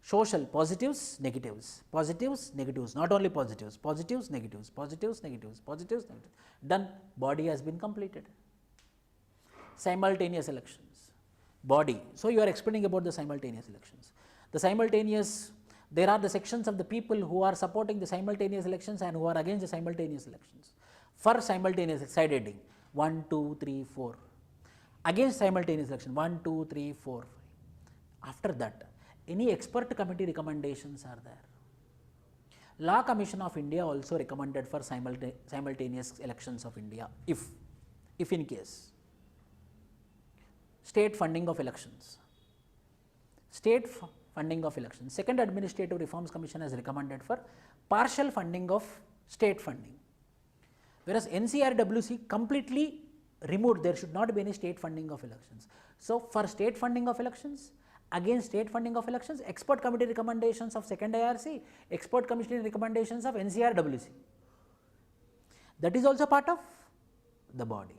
Social, positives, negatives, not only positives, negatives. Done, body has been completed. Simultaneous elections, body. So, you are explaining about the simultaneous elections. The simultaneous, there are the sections of the people who are supporting the simultaneous elections and who are against the simultaneous elections. For simultaneous, side heading 1, 2, 3, 4. Against simultaneous election 1, 2, 3, 4, 5. After that, any expert committee recommendations are there. Law Commission of India also recommended for simultaneous elections of India, if in case. State funding of elections. Funding of elections. Second Administrative Reforms Commission has recommended for partial funding of state funding, whereas NCRWC completely removed, there should not be any state funding of elections. So, for state funding of elections, against state funding of elections, expert committee recommendations of second IRC, expert commission recommendations of NCRWC. That is also part of the body.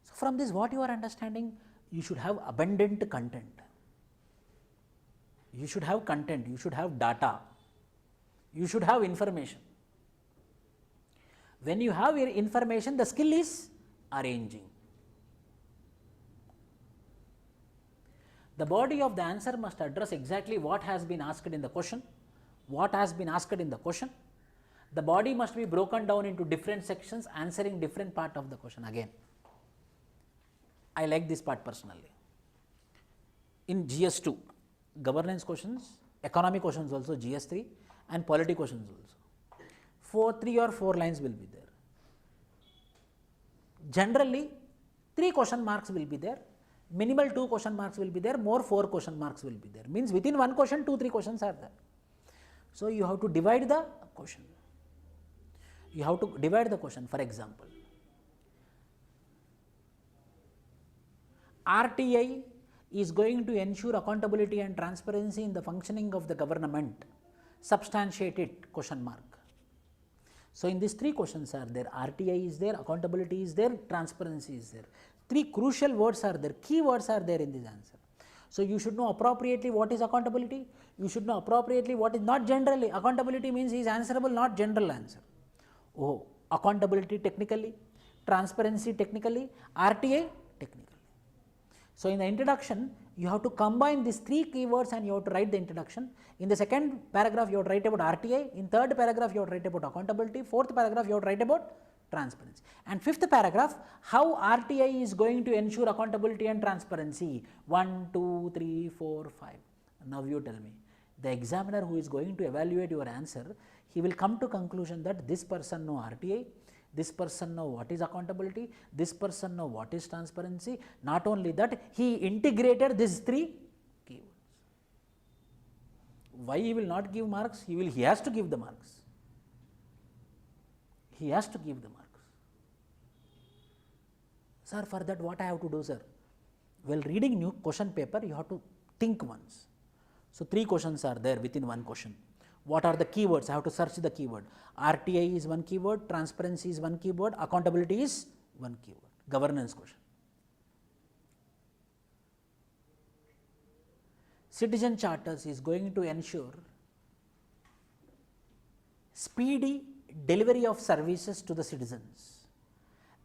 So, from this what you are understanding, you should have abundant content. You should have content, you should have data, you should have information. When you have your information, the skill is arranging. The body of the answer must address exactly what has been asked in the question. The body must be broken down into different sections answering different part of the question. Again, I like this part personally. In GS2, governance questions, economic questions also GS3 and polity questions also. 3 or 4 lines will be there. Generally 3 question marks will be there, minimal 2 question marks will be there, more 4 question marks will be there. Means within one question 2-3 questions are there. So, you have to divide the question. For example, RTI is going to ensure accountability and transparency in the functioning of the government. Substantiate it, question mark. So, in these 3 questions are there, RTI is there, accountability is there, transparency is there. 3 crucial words are there, key words are there in this answer. So, you should know appropriately what is accountability, you should know appropriately what is not generally. Accountability means he is answerable, not general answer. Oh, accountability technically, transparency technically, RTI technically. So, in the introduction, you have to combine these 3 keywords and you have to write the introduction. In the second paragraph, you have to write about RTI. In third paragraph, you have to write about accountability. Fourth paragraph, you have to write about transparency. And fifth paragraph, how RTI is going to ensure accountability and transparency. 1, 2, 3, 4, 5. Now you tell me, the examiner who is going to evaluate your answer, he will come to conclusion that this person know RTI, this person know what is accountability, this person know what is transparency. Not only that, he integrated these 3 keywords. Why he will not give marks? He has to give the marks. He has to give the marks. Sir, for that what I have to do, sir? While reading new question paper, you have to think once. So, 3 questions are there within one question. What are the keywords? I have to search the keyword. RTI is one keyword, transparency is one keyword, accountability is one keyword. Governance question. Citizen charters is going to ensure speedy delivery of services to the citizens,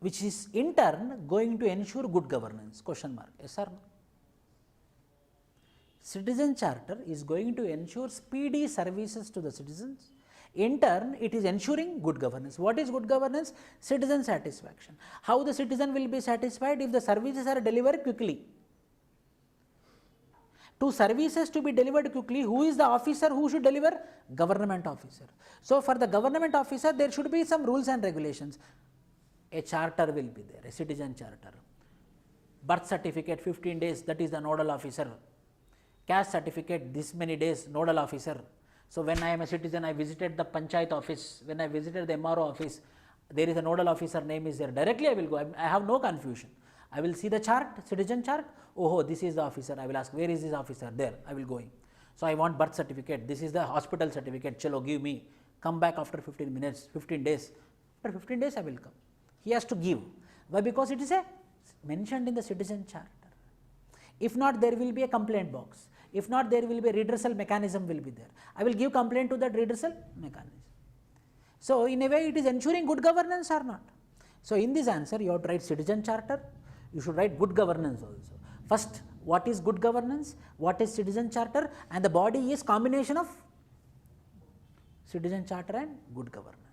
which is in turn going to ensure good governance, question mark, yes or no? Citizen charter is going to ensure speedy services to the citizens. In turn, it is ensuring good governance. What is good governance? Citizen satisfaction. How the citizen will be satisfied? If the services are delivered quickly. To services to be delivered quickly, who is the officer who should deliver? Government officer. So, for the government officer, there should be some rules and regulations. A charter will be there, a citizen charter. Birth certificate 15 days, that is the nodal officer. Caste certificate this many days, nodal officer. So, when I am a citizen, I visited the panchayat office, when I visited the MRO office, there is a nodal officer name is there, directly I will go, I have no confusion. I will see the chart, citizen chart, oh this is the officer, I will ask where is this officer, there I will go in. So, I want birth certificate, this is the hospital certificate, chalo give me, come back after 15 minutes, 15 days, after 15 days I will come. He has to give. Why? Because it is a mentioned in the citizen charter. If not, there will be a complaint box. If not, there will be a redressal mechanism will be there. I will give complaint to that redressal mechanism. So, in a way it is ensuring good governance or not. So, in this answer you have to write citizen charter, you should write good governance also. First, what is good governance, what is citizen charter, and the body is combination of citizen charter and good governance.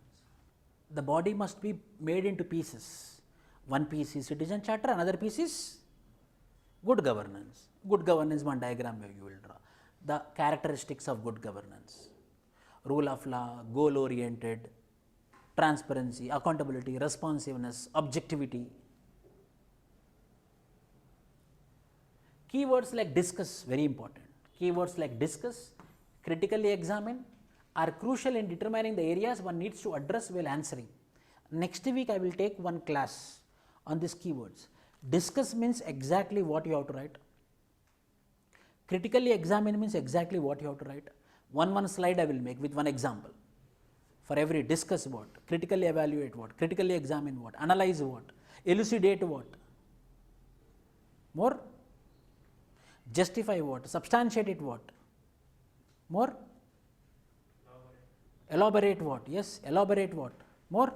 The body must be made into pieces. One piece is citizen charter, another piece is good governance. Good governance, one diagram you will draw. The characteristics of good governance: rule of law, goal oriented, transparency, accountability, responsiveness, objectivity. Keywords like discuss, very important. Keywords like discuss, critically examine are crucial in determining the areas one needs to address while answering. Next week I will take one class on these keywords. Discuss means exactly what you have to write. Critically examine means exactly what you have to write. One slide I will make with one example. For every discuss what, critically evaluate what, critically examine what, analyze what, elucidate what, more, justify what, substantiate it what, more, elaborate what, yes, elaborate what, more,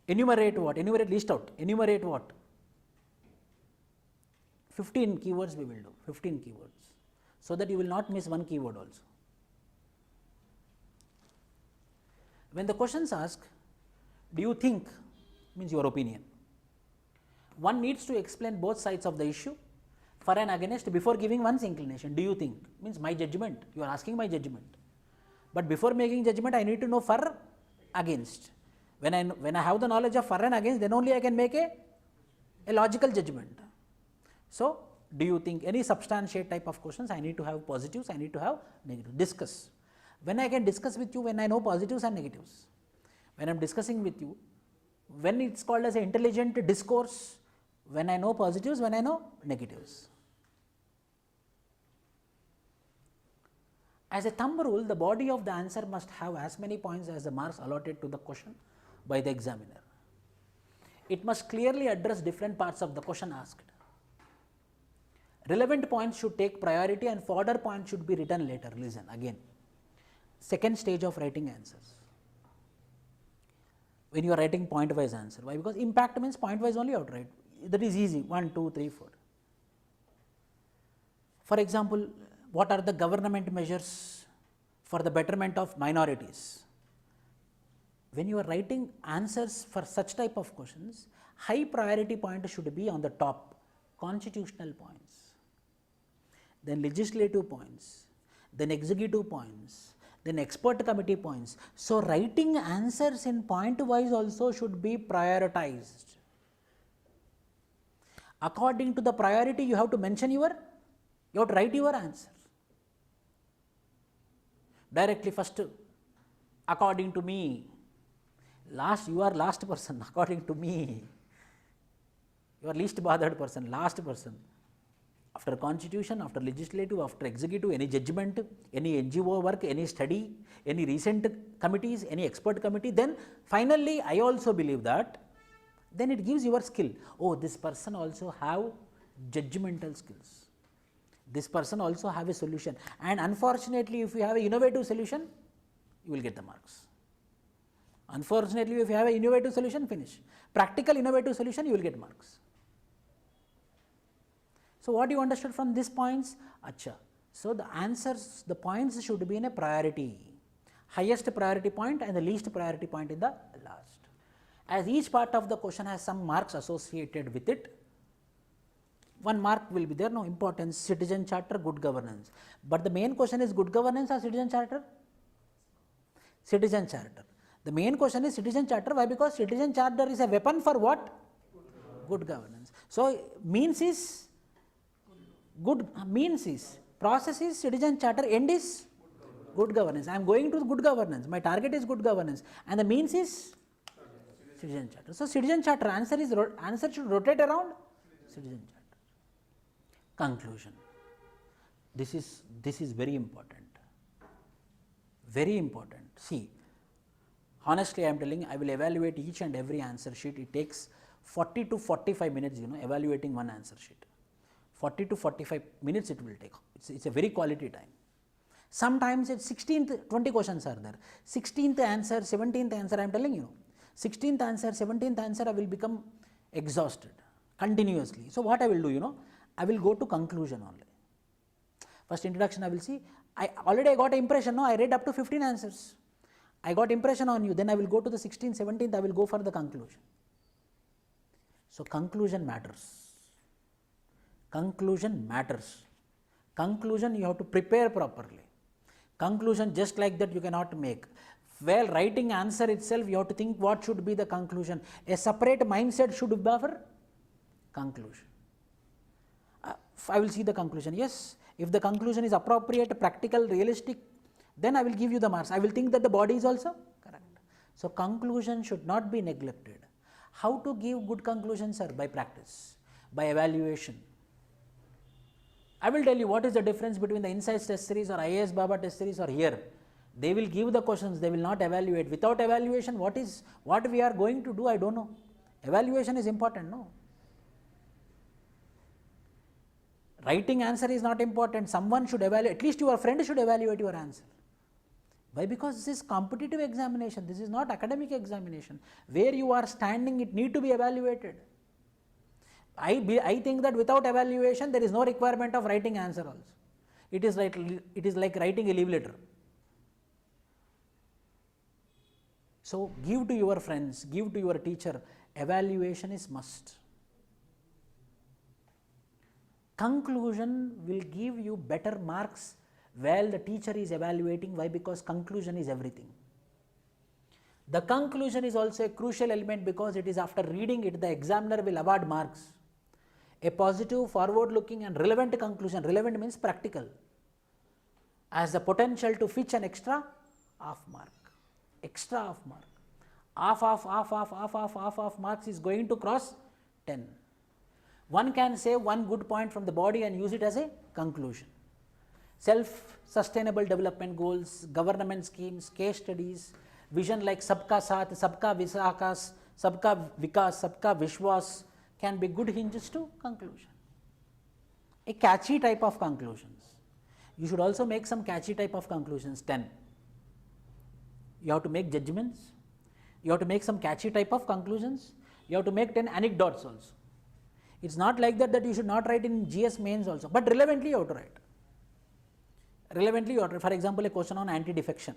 enumerate what, enumerate, list out, enumerate what. 15 keywords we will do, 15 keywords, so that you will not miss one keyword also. When the questions ask, do you think, means your opinion. One needs to explain both sides of the issue, for and against, before giving one's inclination. Do you think, means my judgment, you are asking my judgment. But before making judgment, I need to know for, against. When I have the knowledge of for and against, then only I can make a logical judgment. So, do you think, any substantiate type of questions, I need to have positives, I need to have negatives. Discuss. When I can discuss with you, when I know positives and negatives. When I am discussing with you, when it is called as an intelligent discourse, when I know positives, when I know negatives. As a thumb rule, the body of the answer must have as many points as the marks allotted to the question by the examiner. It must clearly address different parts of the question asked. Relevant points should take priority and fodder points should be written later. Listen again. Second stage of writing answers. When you are writing point wise answer. Why? Because impact means point wise only outright. That is easy. 1, 2, 3, 4. For example, what are the government measures for the betterment of minorities? When you are writing answers for such type of questions, high priority point should be on the top, constitutional points, then legislative points, then executive points, then expert committee points. So, writing answers in point wise also should be prioritized. According to the priority, you have to mention you have to write your answer. Directly first, according to me, you are last person, according to me, you are least bothered person, last person. After constitution, after legislative, after executive, any judgment, any NGO work, any study, any recent committees, any expert committee, then finally I also believe that then it gives your skill. Oh, this person also have judgmental skills. This person also have a solution, and unfortunately if you have an innovative solution, you will get the marks. Unfortunately, if you have an innovative solution, finish. Practical innovative solution, you will get marks. So, what you understood from these points? Acha. So, the answers, the points should be in a priority, highest priority point and the least priority point in the last. As each part of the question has some marks associated with it, one mark will be there, no importance, citizen charter, good governance. But the main question is good governance or citizen charter? Citizen charter. The main question is citizen charter. Why? Because citizen charter is a weapon for what? Good governance. So, means is good, means is, process is citizen charter, end is good governance. I am going to good governance, my target is good governance, and the means is citizen charter. So, citizen charter answer should rotate around citizen charter. Conclusion. This is very important. Very important. See, honestly I am telling you, I will evaluate each and every answer sheet. It takes 40 to 45 minutes, evaluating one answer sheet. 40 to 45 minutes it will take. It's a very quality time. Sometimes it's 16th, 20 questions are there. 16th answer, 17th answer, I am telling you. 16th answer, 17th answer, I will become exhausted continuously. So, what I will do, I will go to conclusion only. First introduction I will see, I already got an impression, no, I read up to 15 answers. I got impression on you, then I will go to the 16th, 17th, I will go for the conclusion. So, conclusion matters. Conclusion matters. Conclusion you have to prepare properly. Conclusion just like that you cannot make. While writing answer itself, you have to think what should be the conclusion. A separate mindset should be for conclusion. I will see the conclusion. Yes, if the conclusion is appropriate, practical, realistic, then I will give you the marks. I will think that the body is also correct. So, conclusion should not be neglected. How to give good conclusions, sir? By practice, by evaluation. I will tell you what is the difference between the Insights test series or IAS Baba test series or here. They will give the questions, they will not evaluate. Without evaluation, what we are going to do, I don't know. Evaluation is important, no? Writing answer is not important. Someone should evaluate, at least your friend should evaluate your answer. Why? Because this is competitive examination, this is not academic examination. Where you are standing, it need to be evaluated. I think that without evaluation, there is no requirement of writing answer also. It is like writing a leave letter. So, give to your friends, give to your teacher, evaluation is must. Conclusion will give you better marks while the teacher is evaluating. Why? Because conclusion is everything. The conclusion is also a crucial element because it is after reading it, the examiner will award marks. A positive, forward looking and relevant conclusion, relevant means practical, has the potential to fetch an extra half mark, half marks is going to cross 10. One can say one good point from the body and use it as a conclusion. Self-sustainable development goals, government schemes, case studies, vision like Sabka Saath, Sabka Visakas, Sabka Vikas, Sabka Vishwas can be good hinges to conclusion. A catchy type of conclusions. You should also make some catchy type of conclusions, 10. You have to make judgments, you have to make some catchy type of conclusions, you have to make 10 anecdotes also. It's not like that you should not write in GS mains also, but relevantly you have to write. Relevantly you have to, for example, a question on anti-defection.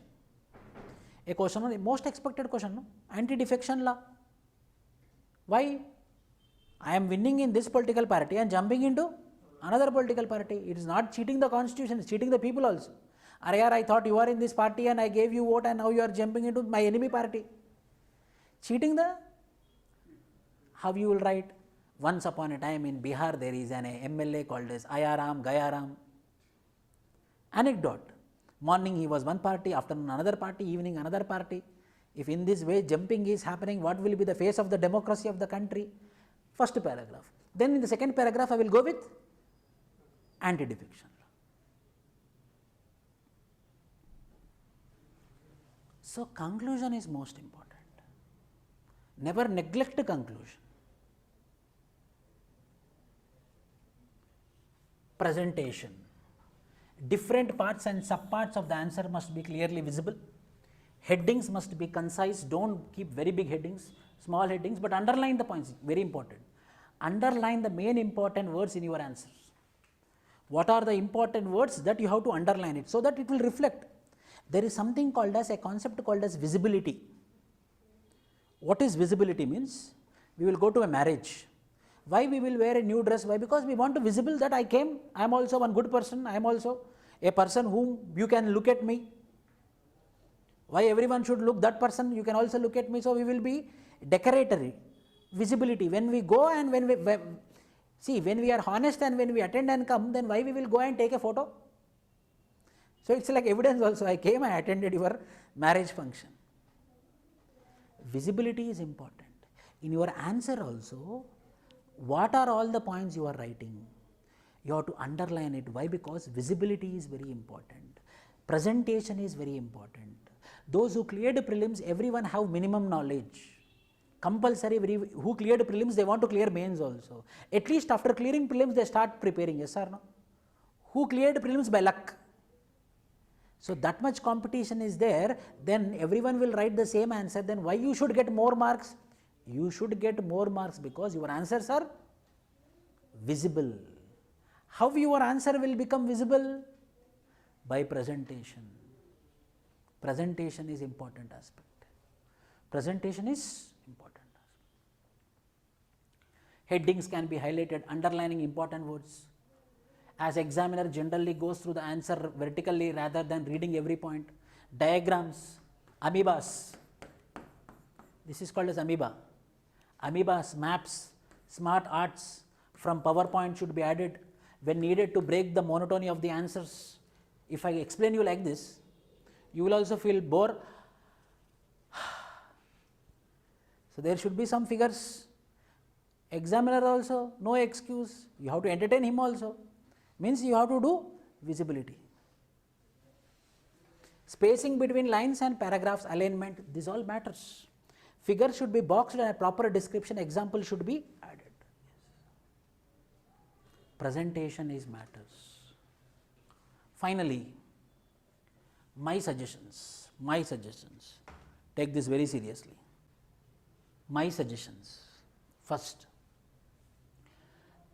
A question on the most expected question, no? Anti-defection law. Why? I am winning in this political party and jumping into another political party. It is not cheating the constitution, it is cheating the people also. I thought you are in this party and I gave you vote and now you are jumping into my enemy party. Cheating the, how you will write? Once upon a time in Bihar there is an MLA called as Ayaram, Gayaram. Anecdote. Morning he was one party, afternoon another party, evening another party. If in this way jumping is happening, what will be the face of the democracy of the country? First paragraph. Then in the second paragraph I will go with anti-defection. So conclusion is most important. Never neglect conclusion. Presentation. Different parts and subparts of the answer must be clearly visible. Headings must be concise. Don't keep very big headings, small headings, but underline the points, very important. Underline the main important words in your answers. What are the important words that you have to underline it so that it will reflect. There is something called as a concept called as visibility. What is visibility means? We will go to a marriage. Why we will wear a new dress? Why? Because we want to visible that I came, I am also one good person, I am also a person whom you can look at me. Why everyone should look that person, you can also look at me. So we will be decoratory, visibility. When we go and when we are honest and when we attend and come, then why we will go and take a photo? So it's like evidence also. I came, I attended your marriage function. Visibility is important. In your answer also, what are all the points you are writing? You have to underline it. Why? Because visibility is very important. Presentation is very important. Those who cleared prelims, everyone have minimum knowledge. Compulsory, who cleared prelims, they want to clear mains also. At least after clearing prelims, they start preparing, yes or no? Who cleared prelims by luck? So that much competition is there, then everyone will write the same answer, then why you should get more marks? You should get more marks because your answers are visible. How your answer will become visible? By presentation. Presentation is important aspect. Presentation is important aspect. Headings can be highlighted, underlining important words. As examiner generally goes through the answer vertically rather than reading every point. Diagrams, amoebas. This is called as amoeba. Amoebas, maps, smart arts from PowerPoint should be added when needed to break the monotony of the answers. If I explain you like this, you will also feel bored. So there should be some figures. Examiner also, no excuse. You have to entertain him also. Means you have to do visibility. Spacing between lines and paragraphs, alignment, this all matters. Figure should be boxed and a proper description, example should be added. Presentation is matters. Finally, my suggestions, take this very seriously. My suggestions, first,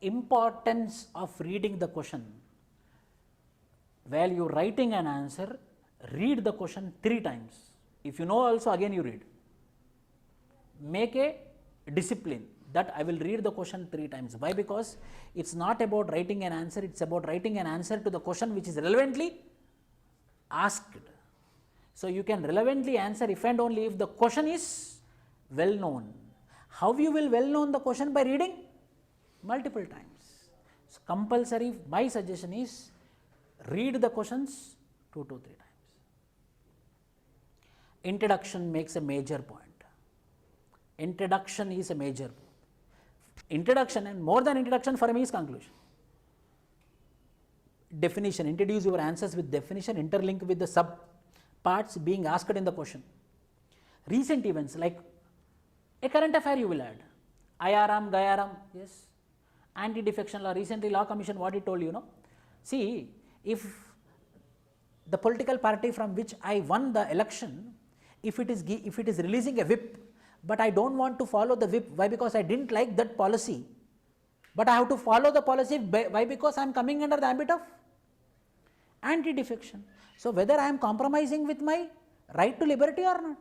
importance of reading the question. While you are writing an answer, read the question 3 times. If you know also, again you read. Make a discipline that I will read the question 3 times. Why? Because it's not about writing an answer, it's about writing an answer to the question which is relevantly asked. So you can relevantly answer if and only if the question is well known. How you will well known the question? By reading multiple times. So compulsory, my suggestion is read the questions 2 to 3 times. Introduction makes a major point. Introduction is a major point. Introduction, and more than introduction for me is conclusion. Definition, introduce your answers with definition, interlink with the sub parts being asked in the question. Recent events, like a current affair you will add. IRM, GAIRM, yes. Anti-defection law, recently law commission what it told you, no? See, if the political party from which I won the election, if it is releasing a whip, but I don't want to follow the whip, why? Because I didn't like that policy, but I have to follow the policy, why? Because I am coming under the ambit of anti-defection. So whether I am compromising with my right to liberty or not,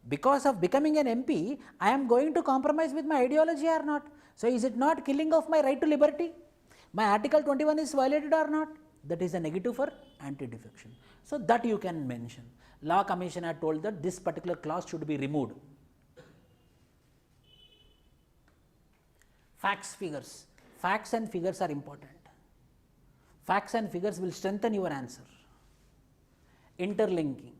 because of becoming an MP, I am going to compromise with my ideology or not. So is it not killing of my right to liberty? My article 21 is violated or not? That is a negative for anti-defection. So that you can mention. Law commission had told that this particular clause should be removed. Facts, figures. Facts and figures are important. Facts and figures will strengthen your answer. Interlinking.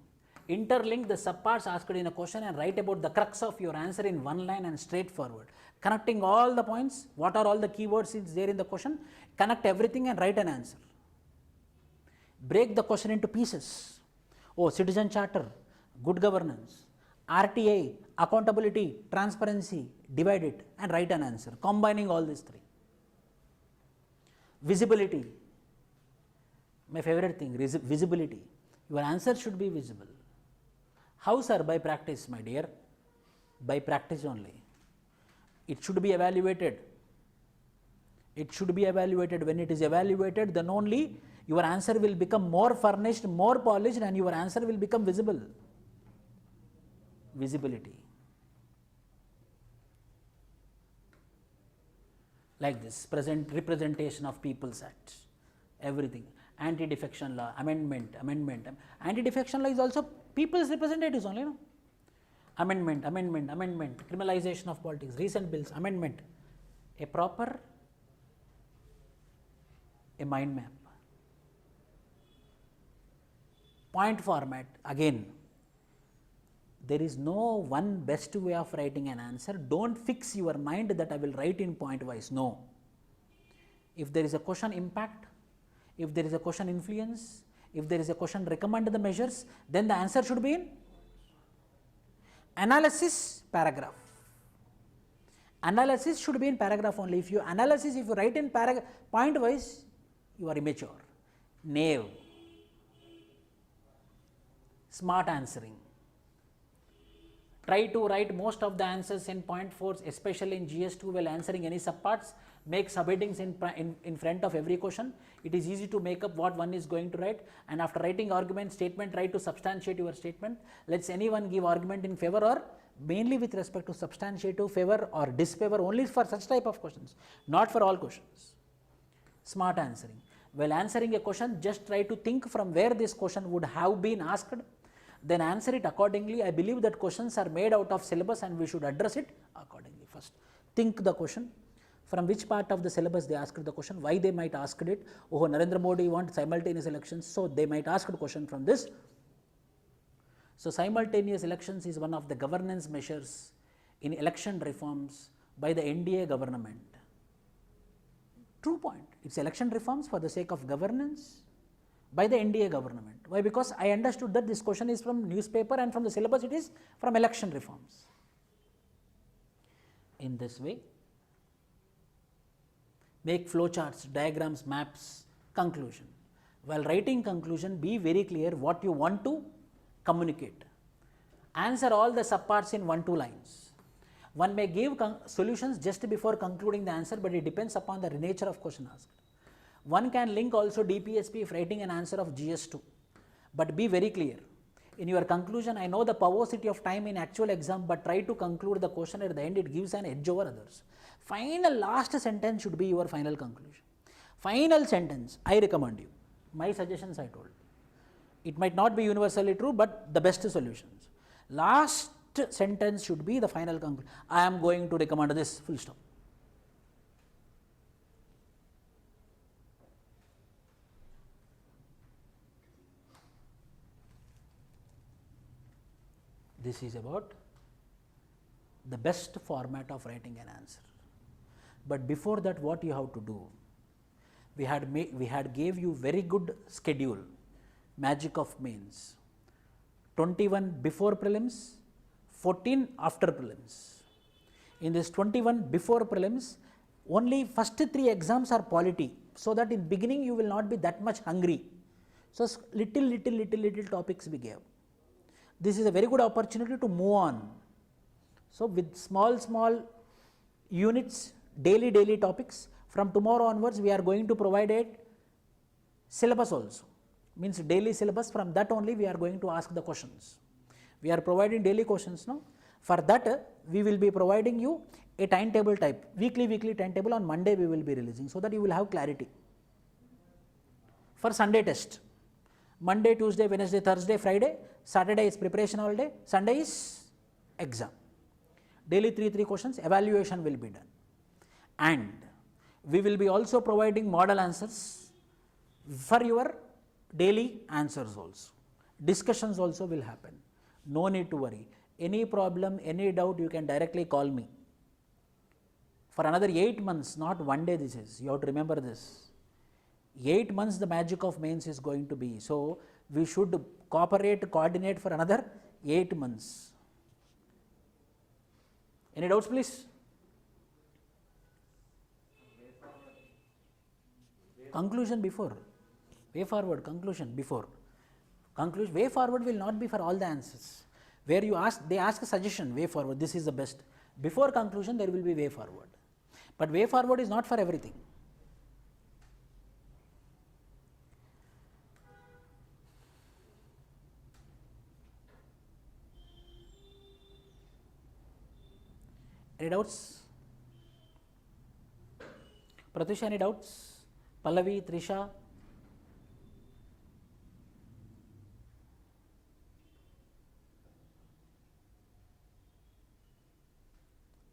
Interlink the subparts asked in a question and write about the crux of your answer in one line and straightforward. Connecting all the points, what are all the keywords is there in the question, connect everything and write an answer. Break the question into pieces. Oh, citizen charter, good governance, RTA, accountability, transparency, divide it and write an answer, combining all these three. Visibility, my favorite thing, visibility. Your answer should be visible. How, sir? By practice, my dear, by practice only. It should be evaluated. It should be evaluated. When it is evaluated, then only your answer will become more furnished, more polished, and your answer will become visible. Visibility. Like this, present representation of People's Act, everything. Anti-defection law, amendment. Anti-defection law is also people's representatives only, no? Amendment, criminalization of politics, recent bills, amendment. A proper, a mind map. Point format, again, there is no one best way of writing an answer. Don't fix your mind that I will write in point wise, no. If there is a question impact, if there is a question influence, if there is a question recommend the measures, then the answer should be in analysis paragraph. Analysis should be in paragraph only. If you write in point wise, you are immature, naive. Smart answering. Try to write most of the answers in point force, especially in GS2 while answering any subparts. Make subheadings in front of every question. It is easy to make up what one is going to write, and after writing argument statement, try to substantiate your statement. Let's anyone give argument in favor or mainly with respect to substantiative, favor or disfavor, only for such type of questions, not for all questions. Smart answering. While answering a question, just try to think from where this question would have been asked, then answer it accordingly. I believe that questions are made out of syllabus and we should address it accordingly. First, think the question. From which part of the syllabus they asked the question, why they might ask it. Oh, Narendra Modi wants simultaneous elections, so they might ask a question from this. So simultaneous elections is one of the governance measures in election reforms by the NDA government. True point. It's election reforms for the sake of governance by the NDA government. Why? Because I understood that this question is from newspaper and from the syllabus it is from election reforms. In this way, make flowcharts, diagrams, maps, conclusion. While writing conclusion, be very clear what you want to communicate. Answer all the subparts in 1-2 lines. One may give solutions just before concluding the answer, but it depends upon the nature of question asked. One can link also DPSP if writing an answer of GS2, but be very clear. In your conclusion, I know the paucity of time in actual exam, but try to conclude the question at the end, it gives an edge over others. Final last sentence should be your final conclusion. Final sentence, I recommend you. My suggestions I told. It might not be universally true, but the best solutions. Last sentence should be the final conclusion. I am going to recommend this, full stop. This is about the best format of writing an answer. But before that, what you have to do? We had gave you very good schedule, magic of mains. 21 before prelims, 14 after prelims. In this 21 before prelims, only first 3 exams are polity, so that in beginning you will not be that much hungry. So little topics we gave. This is a very good opportunity to move on. So with small units, daily topics, from tomorrow onwards we are going to provide a syllabus also, means daily syllabus. From that only we are going to ask the questions. We are providing daily questions now. For that we will be providing you a timetable type, weekly timetable. On Monday we will be releasing, so that you will have clarity. For Sunday test, Monday, Tuesday, Wednesday, Thursday, Friday, Saturday is preparation all day, Sunday is exam. Daily 3 questions, evaluation will be done. And we will be also providing model answers for your daily answers also. Discussions also will happen. No need to worry. Any problem, any doubt, you can directly call me. For another 8 months, not one day this is, you have to remember this. 8 months the magic of mains is going to be. So we should cooperate, coordinate for another 8 months. Any doubts, please? Conclusion before. Way forward, conclusion before. Conclusion, way forward will not be for all the answers. Where you ask, they ask a suggestion, way forward, this is the best. Before conclusion, there will be way forward. But way forward is not for everything. Any doubts? Pratusha, any doubts? Pallavi, Trisha?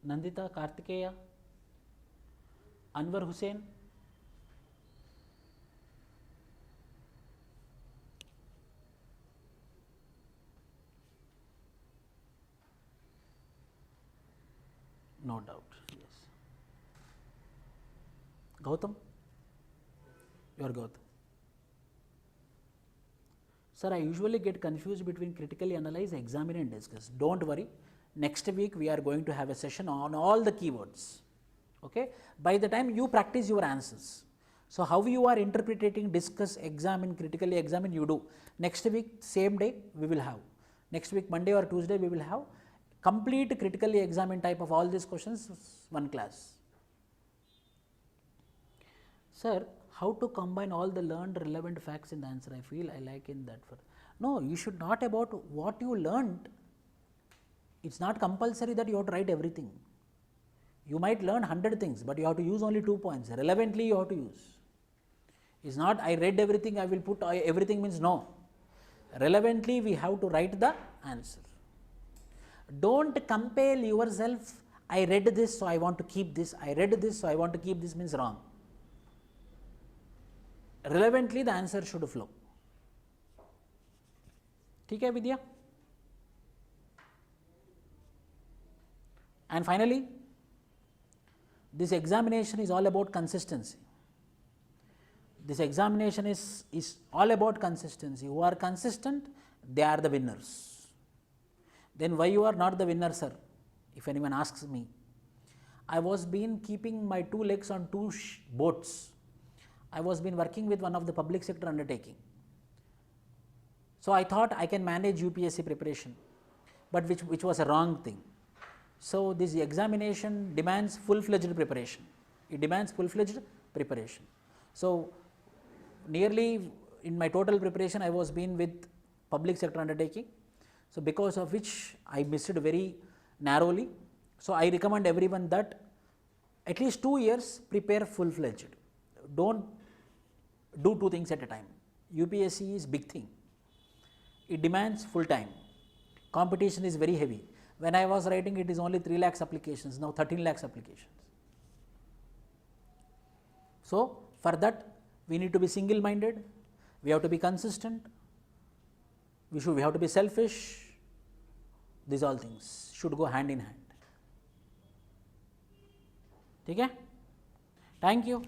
Nandita, Kartikeya? Anwar Hussain? No doubt, yes. Gautam? You are Gautam. Sir, I usually get confused between critically analyze, examine and discuss. Don't worry. Next week we are going to have a session on all the keywords. Okay? By the time you practice your answers. So how you are interpreting, discuss, examine, critically examine, you do. Next week, same day we will have. Next week, Monday or Tuesday, we will have complete critically examine type of all these questions, one class. Sir, how to combine all the learned relevant facts in the answer? I feel I like in that. No, you should not about what you learned. It's not compulsory that you have to write everything. You might learn 100 things, but you have to use only 2 points. Relevantly you have to use. It's not I read everything, I will put everything, means no. Relevantly we have to write the answer. Don't compel yourself, I read this so I want to keep this, I read this so I want to keep this, means wrong. Relevantly the answer should flow. ठीक है Vidya? And finally, this examination is all about consistency. This examination is all about consistency. Who are consistent, they are the winners. Then why you are not the winner, sir? If anyone asks me. I was been keeping my 2 legs on 2 boats. I was been working with one of the public sector undertaking. So I thought I can manage UPSC preparation, but which was a wrong thing. So this examination demands full-fledged preparation. It demands full-fledged preparation. So nearly in my total preparation, I was been with public sector undertaking. So because of which I missed very narrowly. So I recommend everyone that at least 2 years prepare full-fledged. Don't do 2 things at a time. UPSC is big thing. It demands full time. Competition is very heavy. When I was writing, it is only 3 lakhs applications, now 13 lakhs applications. So for that, we need to be single-minded, we have to be consistent, we have to be selfish. These all things should go hand in hand. ठीक है? Thank you.